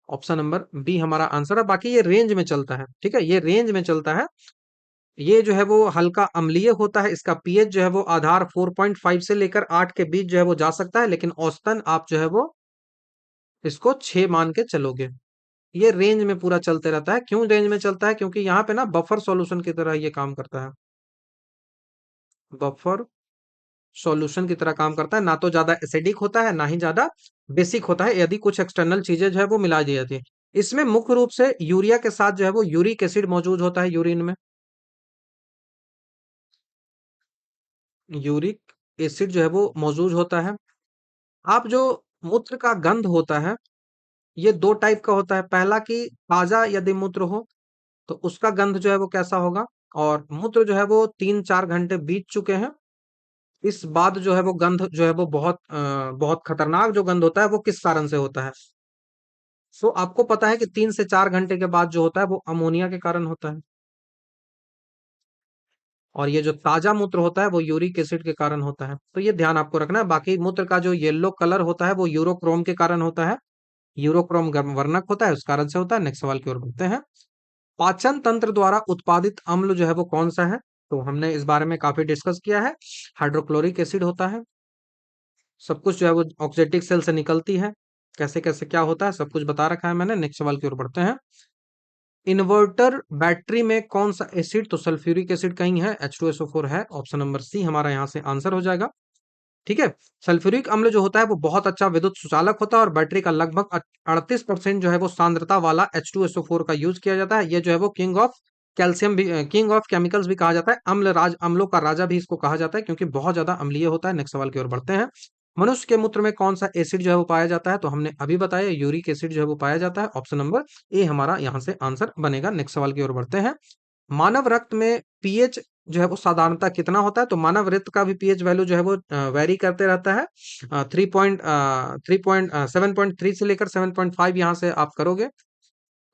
ऑप्शन नंबर बी हमारा आंसर है। बाकी ये रेंज में चलता है, ठीक है, ये रेंज में चलता है। ये जो है वो हल्का अम्लीय होता है। इसका पीएच जो है वो आधार 4.5 से लेकर 8 के बीच जो है वो जा सकता है, लेकिन औसतन आप जो है वो इसको 6 मान के चलोगे। ये रेंज में पूरा चलते रहता है। क्यों रेंज में चलता है? क्योंकि यहाँ पे ना बफर सॉल्यूशन की तरह ये काम करता है। बफर सॉल्यूशन की तरह काम करता है, ना तो ज्यादा एसिडिक होता है ना ही ज्यादा बेसिक होता है, यदि कुछ एक्सटर्नल चीजें जो है वो मिला दी जाती है। इसमें मुख्य रूप से यूरिया के साथ जो है वो यूरिक एसिड मौजूद होता है यूरिन में। यूरिक एसिड जो है वो मौजूद होता है। आप जो मूत्र का गंध होता है, ये दो टाइप का होता है। पहला कि ताजा यदि मूत्र हो तो उसका गंध जो है वो कैसा होगा, और मूत्र जो है वो 3-4 घंटे बीत चुके हैं, इस बाद जो है वो गंध जो है वो बहुत खतरनाक जो गंध होता है वो किस कारण से होता है। सो आपको पता है कि 3 से 4 घंटे के बाद जो होता है वो अमोनिया के कारण होता है, और ये जो ताजा मूत्र होता है वो यूरिक एसिड के कारण होता है। तो ये ध्यान आपको रखना है। बाकी मूत्र का जो येलो कलर होता है वो यूरोक्रोम के कारण होता है। यूरोक्रोम वर्णक होता है, उस कारण से होता है। नेक्स्ट सवाल की ओर बढ़ते हैं। पाचन तंत्र द्वारा उत्पादित अम्ल जो है वो कौन सा है? तो हमने इस बारे में काफी डिस्कस किया है। हाइड्रोक्लोरिक एसिड होता है। सब कुछ जो है वो ऑक्जेटिक सेल से निकलती है। कैसे कैसे क्या होता है सब कुछ बता रखा है मैंने। नेक्स्ट सवाल की ओर बढ़ते हैं। इन्वर्टर बैटरी में कौन सा एसिड? तो सल्फ्यूरिक एसिड कहीं है, H2SO4 है। ऑप्शन नंबर सी हमारा यहाँ से आंसर हो जाएगा। ठीक है। सल्फ्यूरिक अम्ल जो होता है वो बहुत अच्छा विद्युत सुचालक होता है, और बैटरी का लगभग 38% जो है वो सांद्रता वाला H2SO4 का यूज किया जाता है। ये जो है वो किंग ऑफ कैल्शियम भी, किंग ऑफ केमिकल्स भी कहा जाता है। अम्लों का राजा भी इसको कहा जाता है, क्योंकि बहुत ज्यादा अम्लीय होता है। नेक्स्ट सवाल की ओर बढ़ते हैं। मनुष्य के मूत्र में कौन सा एसिड जो है वो पाया जाता है? तो हमने अभी बताया यूरिक एसिड जो है वो पाया जाता है। ऑप्शन नंबर ए हमारा यहाँ से आंसर बनेगा। नेक्स्ट सवाल की ओर बढ़ते हैं। मानव रक्त में पीएच जो है वो साधारणतः कितना होता है? तो मानव रक्त का भी पीएच वैल्यू जो है वो वेरी करते रहता है। 7.3 से लेकर 7.5 यहाँ से आप करोगे।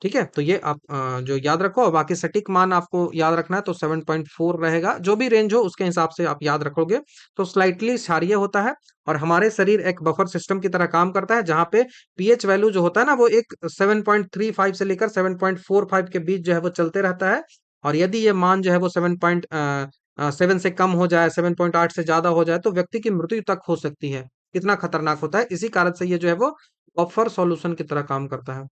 ठीक है, तो ये आप जो याद रखो, और बाकी सटीक मान आपको याद रखना है तो 7.4 रहेगा। जो भी रेंज हो उसके हिसाब से आप याद रखोगे। तो स्लाइटली क्षारीय होता है, और हमारे शरीर एक बफर सिस्टम की तरह काम करता है, जहां पे पीएच वैल्यू जो होता है ना वो एक 7.35 से लेकर 7.45 के बीच जो है वो चलते रहता है। और यदि ये मान जो है वो 7 से कम हो जाए, 7.8 से ज्यादा हो जाए, तो व्यक्ति की मृत्यु तक हो सकती है। कितना खतरनाक होता है! इसी कारण से ये जो है वो बफर सॉल्यूशन की तरह काम करता है।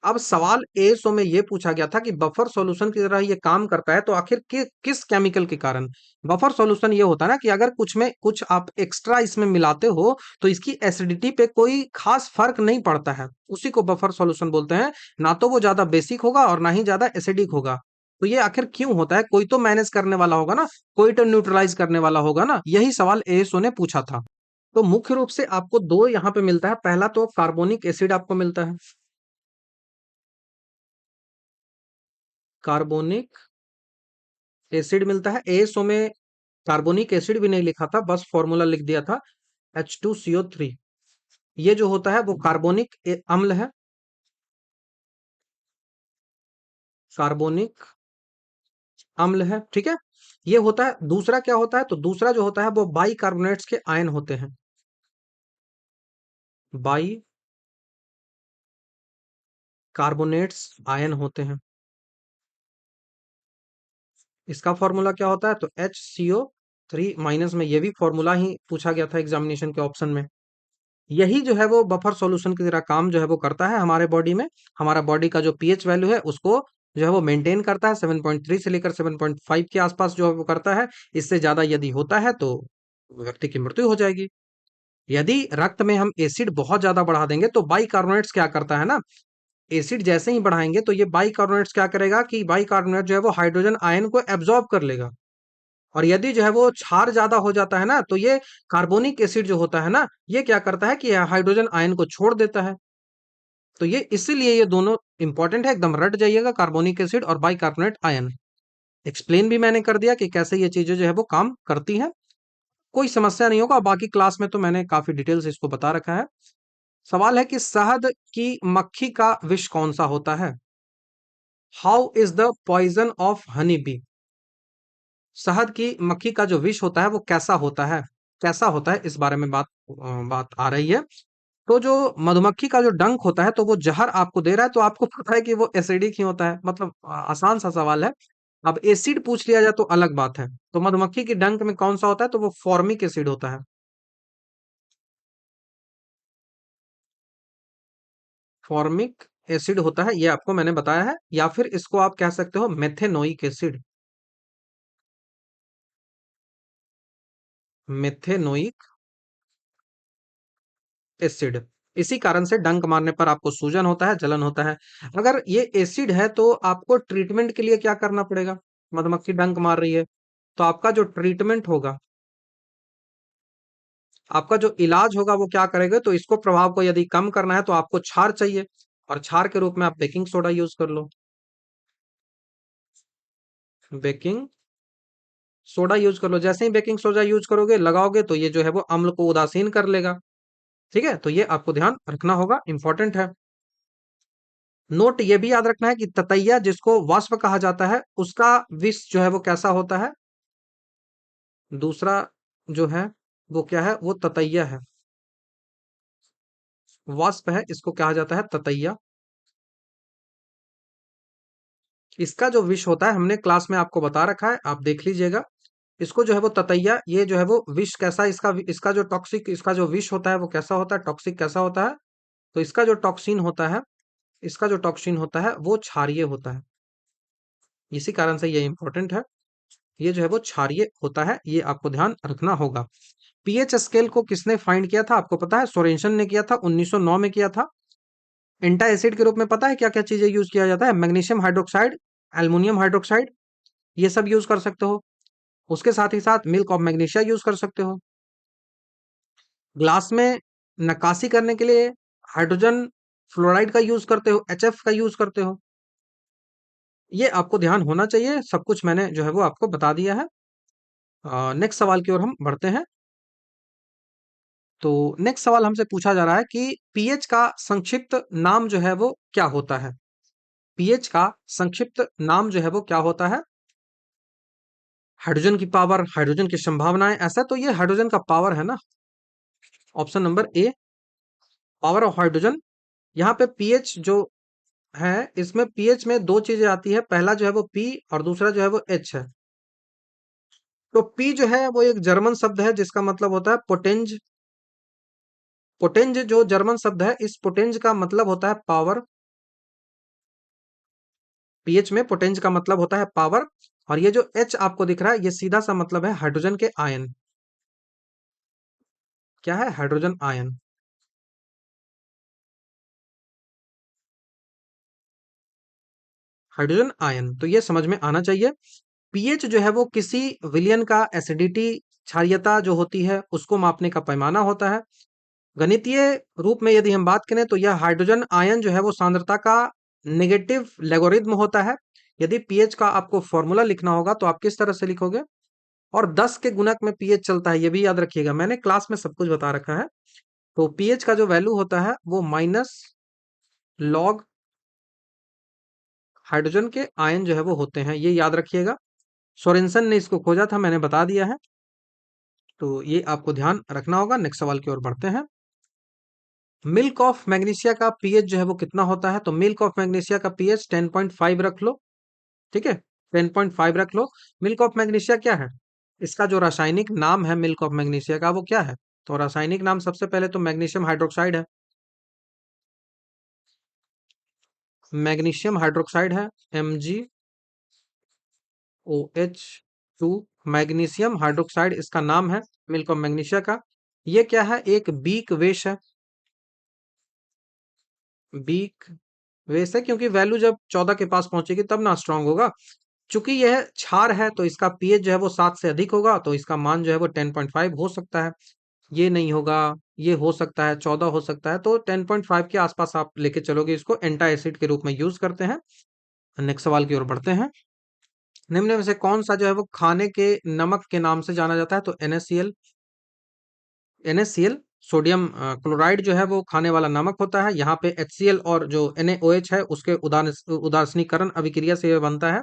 अब सवाल ए सो में ये पूछा गया था कि बफर सॉल्यूशन की तरह ये काम करता है, तो आखिर किस केमिकल के कारण? बफर सॉल्यूशन ये होता है ना कि अगर कुछ में कुछ आप एक्स्ट्रा इसमें मिलाते हो तो इसकी एसिडिटी पे कोई खास फर्क नहीं पड़ता है, उसी को बफर सॉल्यूशन बोलते हैं। ना तो वो ज्यादा बेसिक होगा और ना ही ज्यादा एसिडिक होगा। तो ये आखिर क्यों होता है? कोई तो मैनेज करने वाला होगा ना, कोई तो न्यूट्रलाइज करने वाला होगा ना। यही सवाल एएसओ ने पूछा था। तो मुख्य रूप से आपको दो यहाँ पे मिलता है। पहला तो कार्बोनिक एसिड आपको मिलता है। कार्बोनिक एसिड मिलता है। एएसओ में कार्बोनिक एसिड भी नहीं लिखा था, बस फॉर्मूला लिख दिया था H2CO3। ये जो होता है वो कार्बोनिक अम्ल है। कार्बोनिक अम्ल है, ठीक है। ये होता है। दूसरा क्या होता है? तो दूसरा जो होता है वो बाई कार्बोनेट्स के आयन होते हैं। बाई कार्बोनेट्स आयन होते हैं। इसका फॉर्मूला क्या होता है? तो HCO3 में। ये भी फॉर्मूला ही पूछा गया था एग्जामिनेशन के ऑप्शन में। यही जो है वो बफर सॉल्यूशन की तरह काम जो है वो करता है हमारे बॉडी में। हमारा बॉडी का जो पीएच वैल्यू है उसको जो है वो मेंटेन करता है, 7.3 से लेकर 7.5 के आसपास जो है वो करता है। इससे ज्यादा यदि होता है तो व्यक्ति की मृत्यु हो जाएगी। यदि रक्त में हम एसिड बहुत ज्यादा बढ़ा देंगे तो बाइकार्बोनेट्स क्या करता है ना, एसिड जैसे ही बढ़ाएंगे तो ये बाइकार्बोनेट्स क्या करेगा कि बाइकार्बोनेट जो है वो हाइड्रोजन आयन को एब्जॉर्ब कर लेगा। और यदि जो है वो क्षार ज्यादा हो जाता है ना, तो ये कार्बोनिक एसिड जो होता है ना, ये क्या करता है कि हाइड्रोजन आयन को छोड़ देता है। तो ये इसीलिए ये दोनों इंपॉर्टेंट है, एकदम रट जाइएगा, कार्बोनिक एसिड और बाइकार्बोनेट आयन। एक्सप्लेन भी मैंने कर दिया कि कैसे ये चीजें जो है वो काम करती हैं। कोई समस्या नहीं होगा। बाकी क्लास में तो मैंने काफी डिटेल से इसको बता रखा है। सवाल है कि शहद की मक्खी का विष कौन सा होता है? How is the poison of honey bee? शहद की मक्खी का जो विष होता है वो कैसा होता है? कैसा होता है, इस बारे में बात आ रही है। तो जो मधुमक्खी का जो डंक होता है तो वो जहर आपको दे रहा है, तो आपको पता है कि वो एसिडिक ही होता है। मतलब आसान सा सवाल है। अब एसिड पूछ लिया जाए तो अलग बात है। तो मधुमक्खी की डंक में कौन सा होता है? तो वो फॉर्मिक एसिड होता है। फॉर्मिक एसिड होता है, ये आपको मैंने बताया है, या फिर इसको आप कह सकते हो मेथेनोइक एसिड। Methanoic acid. इसी कारण से डंक मारने पर आपको सूजन होता है, जलन होता है। अगर ये एसिड है तो आपको ट्रीटमेंट के लिए क्या करना पड़ेगा? मधुमक्खी डंक मार रही है तो आपका जो ट्रीटमेंट होगा, आपका जो इलाज होगा वो क्या करेगा? तो इसको प्रभाव को यदि कम करना है तो आपको क्षार चाहिए, और क्षार के रूप में आप बेकिंग सोडा यूज कर लो। बेकिंग सोडा यूज कर लो। जैसे ही बेकिंग सोडा यूज करोगे, लगाओगे, तो ये जो है वो अम्ल को उदासीन कर लेगा। ठीक है, तो ये आपको ध्यान रखना होगा, इंपॉर्टेंट है। नोट ये भी याद रखना है कि ततैया जिसको वाष्प कहा जाता है, उसका विष जो है वो कैसा होता है? दूसरा जो है वो क्या है? वो ततैया है। वाष्प है, इसको कहा जाता है ततैया। इसका जो विष होता है, हमने क्लास में आपको बता रखा है, आप देख लीजिएगा। इसको जो है वो ततैया, ये जो है वो विष कैसा, इसका जो टॉक्सिक, इसका जो विष होता है वो कैसा होता है, टॉक्सिक कैसा होता है? तो इसका जो टॉक्सिन होता है, इसका जो टॉक्सिन होता है वो क्षारीय होता है। इसी कारण से ये इंपॉर्टेंट है। ये जो है वो क्षारीय होता है, ये आपको ध्यान रखना होगा। पीएच स्केल को किसने फाइंड किया था? आपको पता है, सोरेनसन ने किया था, 1909 में किया था। एंटा एसिड के रूप में पता है क्या क्या चीजें यूज किया जाता है? मैग्नीशियम हाइड्रोक्साइड, एल्युमिनियम हाइड्रोक्साइड, ये सब यूज कर सकते हो। उसके साथ ही साथ मिल्क ऑफ मैग्नीशिया यूज कर सकते हो। ग्लास में नक्काशी करने के लिए हाइड्रोजन फ्लोराइड का यूज करते हो, एचएफ का यूज करते हो। ये आपको ध्यान होना चाहिए, सब कुछ मैंने जो है वो आपको बता दिया है। नेक्स्ट सवाल की ओर हम बढ़ते हैं। तो नेक्स्ट सवाल हमसे पूछा जा रहा है कि पीएच का संक्षिप्त नाम जो है वो क्या होता है? पीएच का संक्षिप्त नाम जो है वो क्या होता है? हाइड्रोजन की पावर, हाइड्रोजन की संभावनाएं, ऐसा तो ये हाइड्रोजन का पावर है ना। Option number A, power of hydrogen. यहाँ पे पीएच जो है, इसमें पीएच में दो चीजें आती है, पहला जो है वो पी और दूसरा जो है वो एच है। तो पी जो है वो एक जर्मन शब्द है जिसका मतलब होता है पोटेंज। पोटेंज जो जर्मन शब्द है, इस पोटेंज का मतलब होता है पावर। पीएच में पोटेंज का मतलब होता है पावर। और ये जो एच आपको दिख रहा है, ये सीधा सा मतलब है हाइड्रोजन के आयन। क्या है? Hydrogen ion. हाइड्रोजन आयन, तो ये समझ में आना चाहिए। पीएच जो है वो किसी विलयन का एसिडिटी, क्षारीयता जो होती है उसको मापने का पैमाना होता है। गणितीय रूप में यदि हम बात करें तो यह हाइड्रोजन आयन जो है वो सांद्रता का नेगेटिव लैगोरिथम होता है। यदि पीएच का आपको फॉर्मूला लिखना होगा तो आप किस तरह से लिखोगे? और 10 के गुणक में पीएच चलता है, ये भी याद रखिएगा, मैंने क्लास में सब कुछ बता रखा है। तो पीएच का जो वैल्यू होता है वो माइनस लॉग हाइड्रोजन के आयन जो है वो होते हैं, ये याद रखिएगा। सोरेनसन ने इसको खोजा था, मैंने बता दिया है। तो ये आपको ध्यान रखना होगा। नेक्स्ट सवाल की ओर बढ़ते हैं। मिल्क ऑफ मैग्नीशिया का पीएच जो है वो कितना होता है? तो मिल्क ऑफ मैग्नीशिया का पीएच 10.5 रख लो। ठीक है, 10.5 रख लो। मिल्क ऑफ मैग्नीशिया क्या है? इसका जो रासायनिक नाम है मिल्क ऑफ मैग्नीशिया का, वो क्या है? तो रासायनिक नाम सबसे पहले तो मैग्नीशियम हाइड्रोक्साइड है। मैग्नीशियम हाइड्रोक्साइड है, MgOH2। मैग्नीशियम हाइड्रोक्साइड इसका नाम है मिल्क ऑफ मैग्नीशिया का। ये क्या है? एक बीक वेश है। बीक वेस है क्योंकि वैल्यू जब 14 के पास पहुंचेगी तब ना स्ट्रांग होगा। चूंकि यह क्षार है तो इसका पीएच जो है वो 7 से अधिक होगा, तो इसका मान जो है वो 10.5 हो सकता है। ये नहीं होगा, ये हो सकता है 14 हो सकता है, तो 10.5 के आसपास आप लेके चलोगे। इसको एंटा एसिड के रूप में यूज करते हैं। नेक्स्ट सवाल की ओर बढ़ते हैं। निम्न में से कौन सा जो है वो खाने के नमक के नाम से जाना जाता है? तो NaCl। NaCl सोडियम क्लोराइड जो है वो खाने वाला नमक होता है। यहाँ पे HCl और जो NaOH है उसके उदासीनीकरण अभिक्रिया से यह बनता है।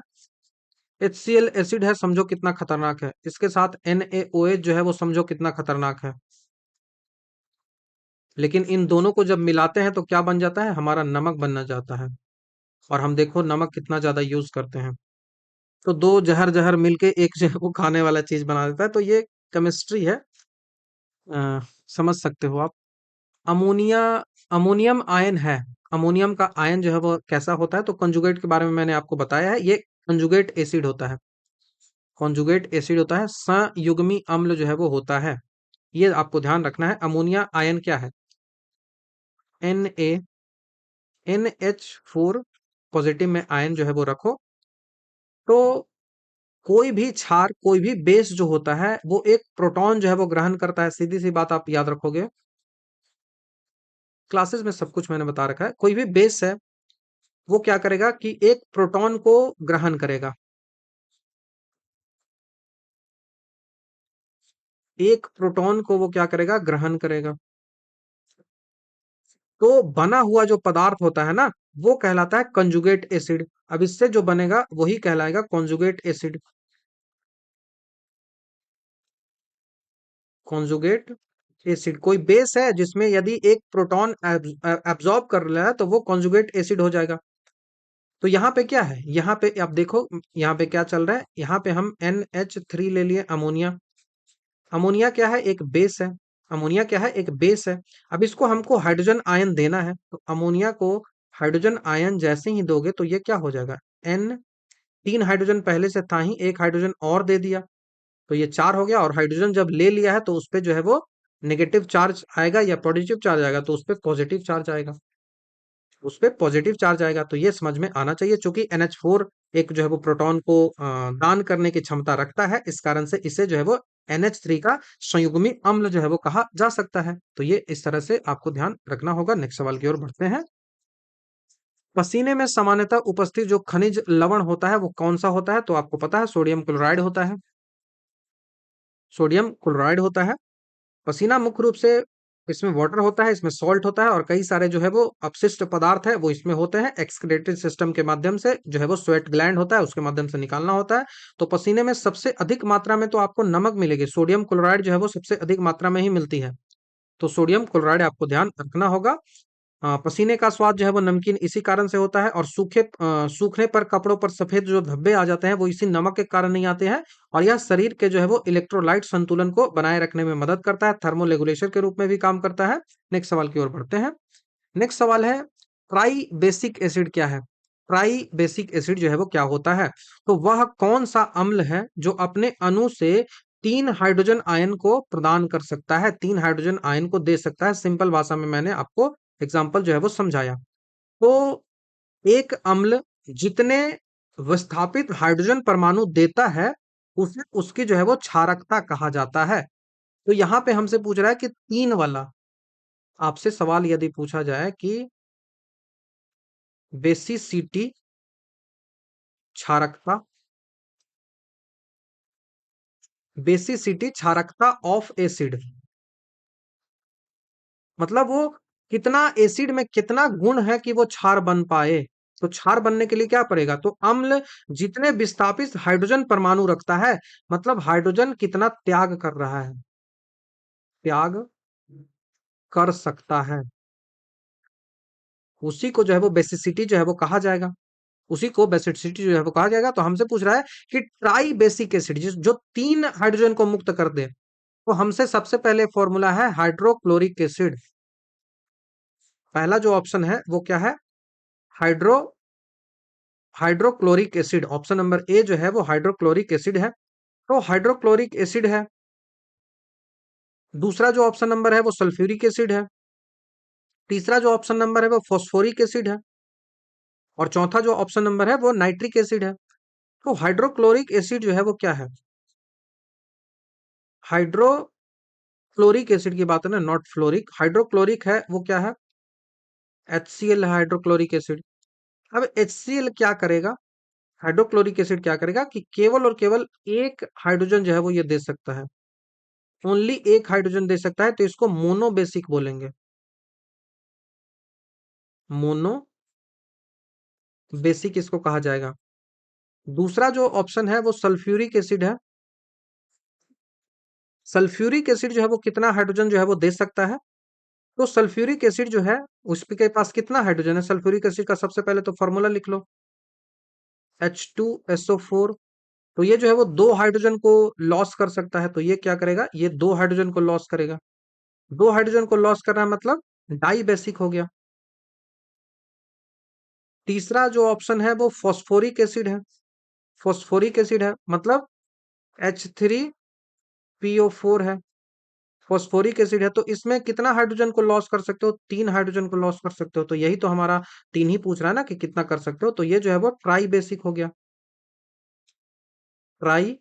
HCl एसिड है, समझो कितना खतरनाक है। इसके साथ NaOH जो है वो समझो कितना खतरनाक है। लेकिन इन दोनों को जब मिलाते हैं तो क्या बन जाता है? हमारा नमक बनना जाता है। और हम देखो नमक कितना ज्यादा यूज करते हैं। तो दो जहर जहर मिलके एक जो है वो खाने वाला चीज बना देता है। तो ये केमिस्ट्री है, समझ सकते हो आप। अमोनिया, अमोनियम आयन है, अमोनियम का आयन जो है वो कैसा होता है, तो कंजुगेट के बारे में मैंने आपको बताया है, ये कंजुगेट एसिड होता है। कॉन्जुगेट एसिड होता है, संयुग्मी अम्ल जो है वो होता है। ये आपको ध्यान रखना है। अमोनिया आयन क्या है? NaNH4 पॉजिटिव में आयन जो है वो रखो। तो कोई भी क्षार, कोई भी बेस जो होता है वो एक प्रोटॉन जो है वो ग्रहण करता है। सीधी सी बात आप याद रखोगे, क्लासेस में सब कुछ मैंने बता रखा है। कोई भी बेस है वो क्या करेगा कि एक प्रोटॉन को ग्रहण करेगा, एक प्रोटॉन को वो क्या करेगा, ग्रहण करेगा। तो बना हुआ जो पदार्थ होता है ना, वो कहलाता है कंजुगेट एसिड। अब इससे जो बनेगा वही कहलाएगा कॉन्जुगेट एसिड। कॉन्जुगेट एसिड कोई बेस है जिसमें यदि एक प्रोटॉन एब्जॉर्ब कर रहा है तो वो कॉन्जुगेट एसिड हो जाएगा। तो यहाँ पे क्या है, यहाँ पे आप देखो, यहाँ पे क्या चल रहा है, यहाँ पे हम NH3 ले लिए, अमोनिया। अमोनिया क्या है, एक बेस है। अमोनिया क्या है, एक बेस है। अब इसको हमको हाइड्रोजन आयन देना है, तो अमोनिया को हाइड्रोजन आयन जैसे ही दोगे तो ये क्या हो जाएगा, N, 3 हाइड्रोजन पहले से था ही, एक हाइड्रोजन और दे दिया तो ये 4 हो गया। और हाइड्रोजन जब ले लिया है तो उस पे जो है वो नेगेटिव चार्ज आएगा या पॉजिटिव चार्ज आएगा, तो उस पे पॉजिटिव चार्ज आएगा, उस पे पॉजिटिव चार्ज आएगा। तो ये समझ में आना चाहिए, चूंकि NH4 एक जो है वो प्रोटॉन को दान करने की क्षमता रखता है, इस कारण से इसे जो है वो NH3 का संयुग्मी अम्ल जो है वो कहा जा सकता है। तो ये इस तरह से आपको ध्यान रखना होगा। नेक्स्ट सवाल की ओर बढ़ते हैं। पसीने में सामान्यतः उपस्थित जो खनिज लवण होता है वो कौन सा होता है, तो आपको पता है सोडियम क्लोराइड होता है। सोडियम क्लोराइड होता है। पसीना मुख्य रूप से, इसमें वाटर होता है, इसमें सॉल्ट होता है और कई सारे जो है वो अपशिष्ट पदार्थ है वो इसमें होते हैं। एक्सक्रीटरी सिस्टम के माध्यम से जो है वो स्वेट ग्लैंड होता है, उसके माध्यम से निकालना होता है। तो पसीने में सबसे अधिक मात्रा में तो आपको नमक मिलेगी, सोडियम क्लोराइड जो है वो सबसे अधिक मात्रा में ही मिलती है। तो सोडियम क्लोराइड आपको ध्यान रखना होगा। पसीने का स्वाद जो है वो नमकीन इसी कारण से होता है, और सूखने पर कपड़ों पर सफेद जो धब्बे आ जाते हैं वो इसी नमक के कारण नहीं आते हैं। और यह शरीर के जो है वो इलेक्ट्रोलाइट संतुलन को बनाए रखने में मदद करता है, थर्मोरेगुलेटर के रूप में भी काम करता है। नेक्स्ट सवाल की ओर बढ़ते हैं। नेक्स्ट सवाल है, ट्राई बेसिक एसिड क्या है? ट्राई बेसिक एसिड जो है वो क्या होता है, तो वह कौन सा अम्ल है जो अपने अणु से 3 हाइड्रोजन आयन को प्रदान कर सकता है, 3 हाइड्रोजन आयन को दे सकता है। सिंपल भाषा में मैंने आपको एग्जाम्पल जो है वो समझाया। तो एक अम्ल जितने विस्थापित हाइड्रोजन परमाणु देता है उसे उसकी जो है वो क्षारकता कहा जाता है। तो यहाँ पे हमसे पूछ रहा है कि 3 वाला, आपसे सवाल यदि पूछा जाए कि बेसिसिटी, क्षारकता, बेसिसिटी क्षारकता ऑफ एसिड, मतलब वो कितना एसिड में कितना गुण है कि वो क्षार बन पाए। तो क्षार बनने के लिए क्या पड़ेगा, तो अम्ल जितने विस्थापित हाइड्रोजन परमाणु रखता है, मतलब हाइड्रोजन कितना त्याग कर रहा है, त्याग कर सकता है, उसी को जो है वो बेसिसिटी जो है वो कहा जाएगा। उसी को बेसिसिटी जो है वो कहा जाएगा। तो हमसे पूछ रहा है कि ट्राई बेसिक एसिड जो 3 हाइड्रोजन को मुक्त कर दे, तो हमसे सबसे पहले फॉर्मूला है हाइड्रोक्लोरिक एसिड। पहला जो ऑप्शन है वो क्या है, hydro hydrochloric acid. Option number A जो है वो हाइड्रोक्लोरिक एसिड है। तो हाइड्रोक्लोरिक एसिड है। दूसरा जो ऑप्शन नंबर है वो सल्फ्यूरिक एसिड है। तीसरा जो ऑप्शन नंबर है वो फॉस्फोरिक एसिड है। और चौथा जो ऑप्शन नंबर है वो नाइट्रिक एसिड है। तो हाइड्रोक्लोरिक एसिड जो है वो क्या है, हाइड्रोक्लोरिक एसिड की बात है ना, नॉट फ्लोरिक। हाइड्रोक्लोरिक है वो क्या है, HCl है हाइड्रोक्लोरिक एसिड। अब HCl क्या करेगा, हाइड्रोक्लोरिक एसिड क्या करेगा कि केवल और केवल एक हाइड्रोजन जो है वो ये दे सकता है, ओनली एक हाइड्रोजन दे सकता है। तो इसको मोनो बेसिक बोलेंगे, मोनो बेसिक इसको कहा जाएगा। दूसरा जो ऑप्शन है वो सल्फ्यूरिक एसिड है। सल्फ्यूरिक एसिड जो है वो कितना हाइड्रोजन जो है वो दे सकता है, तो सल्फ्यूरिक एसिड जो है उसके पास कितना हाइड्रोजन है, सल्फ्यूरिक एसिड का सबसे पहले तो फॉर्मूला लिख लो, H2SO4। तो ये जो है वो 2 हाइड्रोजन को लॉस कर सकता है, तो ये क्या करेगा, ये 2 हाइड्रोजन को लॉस करेगा। 2 हाइड्रोजन को लॉस करना मतलब डाई बेसिक हो गया। तीसरा जो ऑप्शन है वो फॉस्फोरिक एसिड है। फॉस्फोरिक एसिड है मतलब H3PO4 है। फॉस्फोरिक एसिड है तो इसमें कितना हाइड्रोजन को लॉस कर सकते हो? 3 हाइड्रोजन को लॉस कर सकते हो। तो यही तो हमारा 3 ही पूछ रहा है ना कि कितना कर सकते हो। तो ये जो है वो ट्राई बेसिक हो गया। ट्राई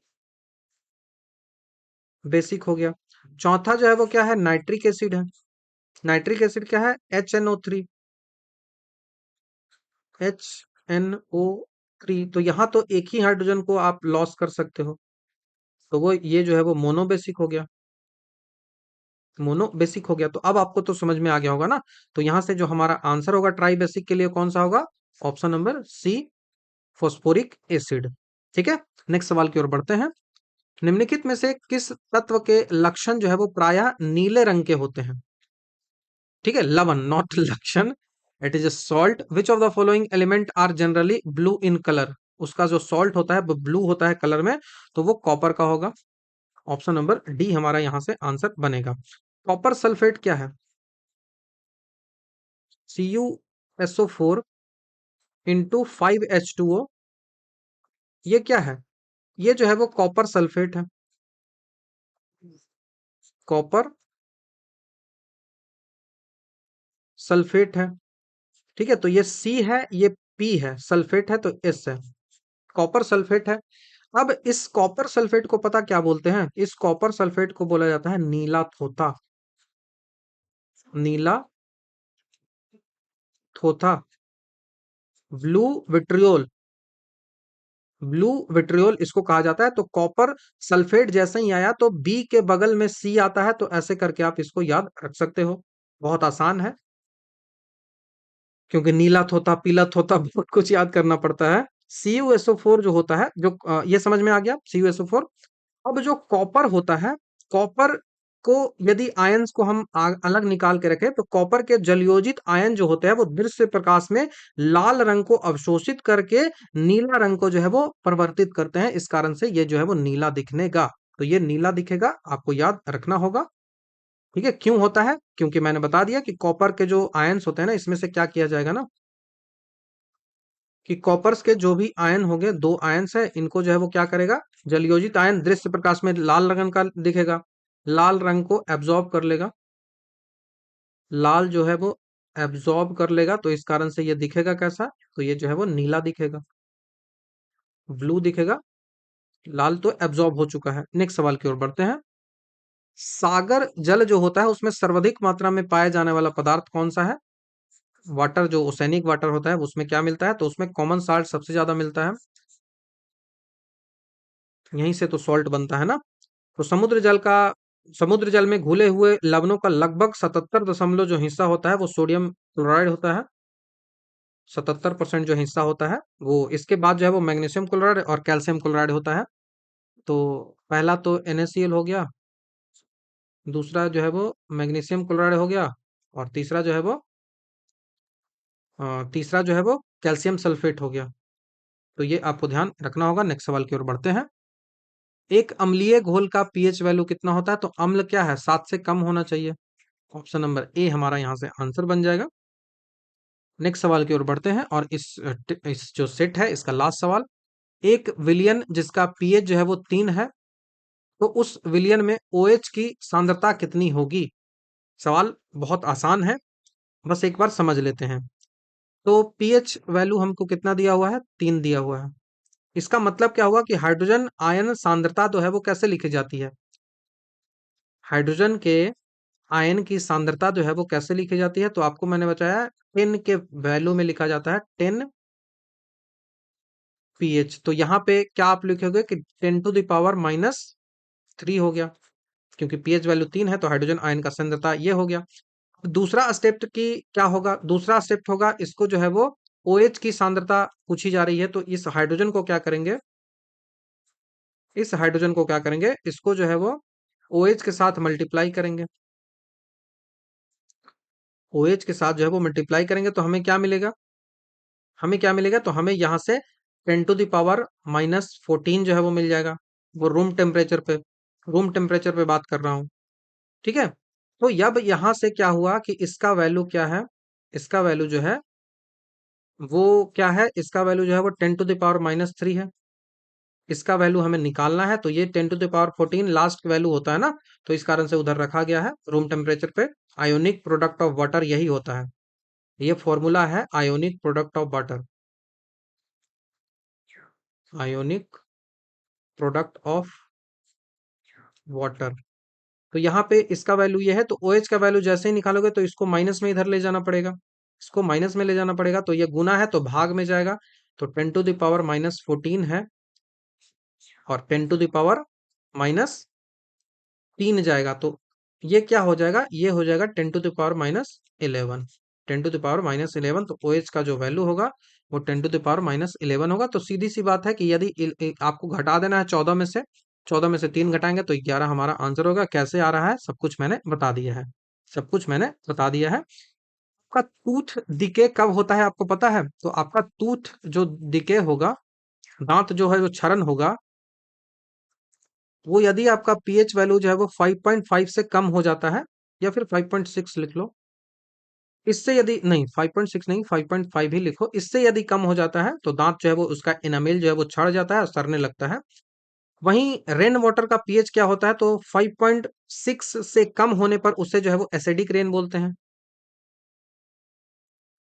बेसिक हो गया। चौथा जो है वो क्या है? नाइट्रिक एसिड है। नाइट्रिक एसिड क्या है? HNO3। HNO3 तो यहाँ तो एक ही हाइड्रोजन को आप लॉस कर सकते हो। तो वो ये जो है वो मोनो बेसिक हो गया। मोनो बेसिक हो गया। तो अब आपको तो समझ में आ गया होगा ना। तो यहाँ से जो हमारा आंसर होगा ट्राई बेसिक के लिए कौन सा होगा? Option number C, phosphoric acid. ठीक है, नेक्स्ट सवाल की ओर बढ़ते हैं। निम्नलिखित में से किस तत्व के लक्षण जो है वो प्रायः नीले रंग के होते हैं? ठीक है, लवण नॉट लक्षण। It is a salt. Which of the following element are generally blue in colour? उसका जो सॉल्ट होता है वो ब्लू होता है कलर में, तो वो कॉपर का होगा। ऑप्शन नंबर डी हमारा यहाँ से आंसर बनेगा। कॉपर सल्फेट क्या है? CuSO4 into 5H2O। ये क्या है? ये जो है वो कॉपर सल्फेट है। कॉपर सल्फेट है। ठीक है, तो ये सी है, ये पी है, सल्फेट है तो एस है। कॉपर सल्फेट है। अब इस कॉपर सल्फेट को पता क्या बोलते हैं? इस कॉपर सल्फेट को बोला जाता है नीला थोथा। नीला थोथा। Blue vitriol. ब्लू विट्रियोल इसको कहा जाता है। तो कॉपर सल्फेट जैसे ही आया तो बी के बगल में सी आता है, तो ऐसे करके आप इसको याद रख सकते हो। बहुत आसान है, क्योंकि नीला थोथा, पीला थोथा बहुत कुछ याद करना पड़ता है। CuSO4 जो होता है, जो ये समझ में आ गया CuSO4। अब जो कॉपर होता है, कॉपर को यदि आयंस को हम अलग निकाल के रखें तो कॉपर के जलयोजित आयन जो होते हैं वो दृश्य प्रकाश में लाल रंग को अवशोषित करके नीला रंग को जो है वो परिवर्तित करते हैं। इस कारण से ये जो है वो नीला दिखने का, तो ये नीला दिखेगा, आपको याद रखना होगा। ठीक है, क्यों होता है? क्योंकि मैंने बता दिया कि कॉपर के जो आयंस होते हैं ना, इसमें से क्या किया जाएगा ना, कि कॉपर्स के जो भी आयन होंगे, दो आयन्स है, इनको जो है वो क्या करेगा? जलयोजित आयन दृश्य प्रकाश में लाल रंग का दिखेगा, लाल रंग को एब्जॉर्ब कर लेगा। लाल जो है वो एब्जॉर्ब कर लेगा, तो इस कारण से ये दिखेगा कैसा? तो ये जो है वो नीला दिखेगा, ब्लू दिखेगा। लाल तो एब्जॉर्ब हो चुका है। नेक्स्ट सवाल की ओर बढ़ते हैं। सागर जल जो होता है उसमें सर्वाधिक मात्रा में पाया जाने वाला पदार्थ कौन सा है? वाटर, जो ओसेनिक वाटर होता है उसमें क्या मिलता है? तो उसमें कॉमन साल्ट सबसे ज्यादा मिलता है। यहीं से तो सॉल्ट बनता है ना। तो समुद्र जल में घुले हुए लवणों का लगभग 77 जो हिस्सा होता है वो सोडियम क्लोराइड होता है। 77% जो हिस्सा होता है वो, इसके बाद जो है वो मैग्नीशियम क्लोराइड और कैल्शियम क्लोराइड होता है। तो पहला तो NaCl हो गया, दूसरा जो है वो मैग्नीशियम क्लोराइड हो गया, और तीसरा जो है वो कैल्शियम सल्फेट हो गया। तो ये आपको ध्यान रखना होगा। नेक्स्ट सवाल की ओर बढ़ते हैं। एक अम्लीय घोल का पीएच वैल्यू कितना होता है? तो अम्ल क्या है? 7 से कम होना चाहिए। ऑप्शन नंबर ए हमारा यहाँ से आंसर बन जाएगा। नेक्स्ट सवाल की ओर बढ़ते हैं, और इस जो सेट है इसका लास्ट सवाल। एक विलियन जिसका पीएच जो है वो 3 है, तो उस विलियन में OH की सांद्रता कितनी होगी? सवाल बहुत आसान है, बस एक बार समझ लेते हैं। तो पीएच वैल्यू हमको कितना दिया हुआ है? 3 दिया हुआ है। इसका मतलब क्या हुआ कि हाइड्रोजन आयन सांद्रता जो है वो कैसे लिखी जाती है? हाइड्रोजन के आयन की सांद्रता जो है वो कैसे लिखी जाती है? तो आपको मैंने बताया 10 के वैल्यू में लिखा जाता है, 10 पीएच। तो यहाँ पे क्या आप लिखोगे कि 10⁻³ हो गया, क्योंकि पीएच वैल्यू 3 है तो हाइड्रोजन आयन का सांद्रता ये हो गया। दूसरा स्टेप की क्या होगा? दूसरा स्टेप होगा, इसको जो है वो OH की सांद्रता पूछी जा रही है, तो इस हाइड्रोजन को क्या करेंगे? इस हाइड्रोजन को क्या करेंगे? इसको जो है वो OH के साथ मल्टीप्लाई करेंगे। OH के साथ जो है वो मल्टीप्लाई करेंगे तो हमें क्या मिलेगा? हमें क्या मिलेगा? तो हमें यहाँ से 10⁻⁻14 जो है वो मिल जाएगा। वो रूम टेम्परेचर पे बात कर रहा हूँ। ठीक है, तो अब यहाँ से क्या हुआ कि इसका वैल्यू क्या है? इसका वैल्यू जो है वो क्या है, इसका वैल्यू जो है वो 10⁻³ है। इसका वैल्यू हमें निकालना है, तो ये 10⁻14 लास्ट वैल्यू होता है ना, तो इस कारण से उधर रखा गया है रूम टेम्परेचर पे। आयोनिक प्रोडक्ट ऑफ वाटर यही होता है, ये फॉर्मूला है ionic product of water, ionic product of water. तो यहाँ पे इसका वैल्यू ये है, तो OH का वैल्यू जैसे ही निकालोगे तो इसको माइनस में इधर ले जाना पड़ेगा, इसको माइनस में ले जाना पड़ेगा, तो ये गुना है तो भाग में जाएगा, तो 10⁻⁻14 है और 10⁻³ जाएगा, तो ये क्या हो जाएगा, ये हो जाएगा 10⁻11। 10⁻11, तो OH का जो वैल्यू होगा वो 10⁻11 होगा। तो सीधी सी बात है कि यदि आपको घटा देना है 14 में से, 14 में से 3 घटाएंगे तो 11 हमारा आंसर होगा। कैसे आ रहा है सब कुछ मैंने बता दिया है, सब कुछ मैंने बता दिया है। आपका टूथ डिके कब होता है आपको पता है? तो आपका टूथ जो डिके होगा, दांत जो है जो क्षरण होगा, वो यदि आपका पीएच वैल्यू जो है वो 5.5 से कम हो जाता है, या फिर 5.6 लिख लो, इससे यदि नहीं, 5.6 नहीं, 5.5 ही लिखो, इससे यदि कम हो जाता है तो दांत जो है वो उसका इनामेल जो है वो छड़ जाता है और सड़ने लगता है। वहीं रेन वाटर का पीएच क्या होता है, तो 5.6 से कम होने पर उसे जो है वो एसिडिक रेन बोलते हैं।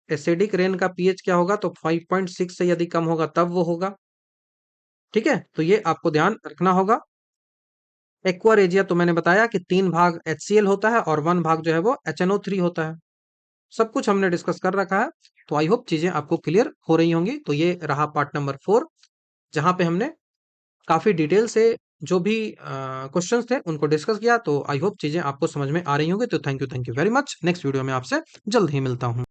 एसिडिक रेन का पीएच क्या होगा, तो 5.6 से यदि कम होगा तब वो होगा। ठीक है, तो ये आपको ध्यान रखना होगा। एक्वा रेजिया तो मैंने बताया कि 3 भाग HCl होता है और 1 भाग जो है वो HNO3 होता है। सब कुछ हमने डिस्कस कर रखा है, तो आई होप चीजें आपको क्लियर हो रही होंगी। तो ये रहा पार्ट नंबर 4, जहां पे हमने काफी डिटेल से जो भी क्वेश्चंस थे उनको डिस्कस किया। तो आई होप चीजें आपको समझ में आ रही होंगी। तो thank you very much. Next video में आपसे जल्द ही मिलता हूँ।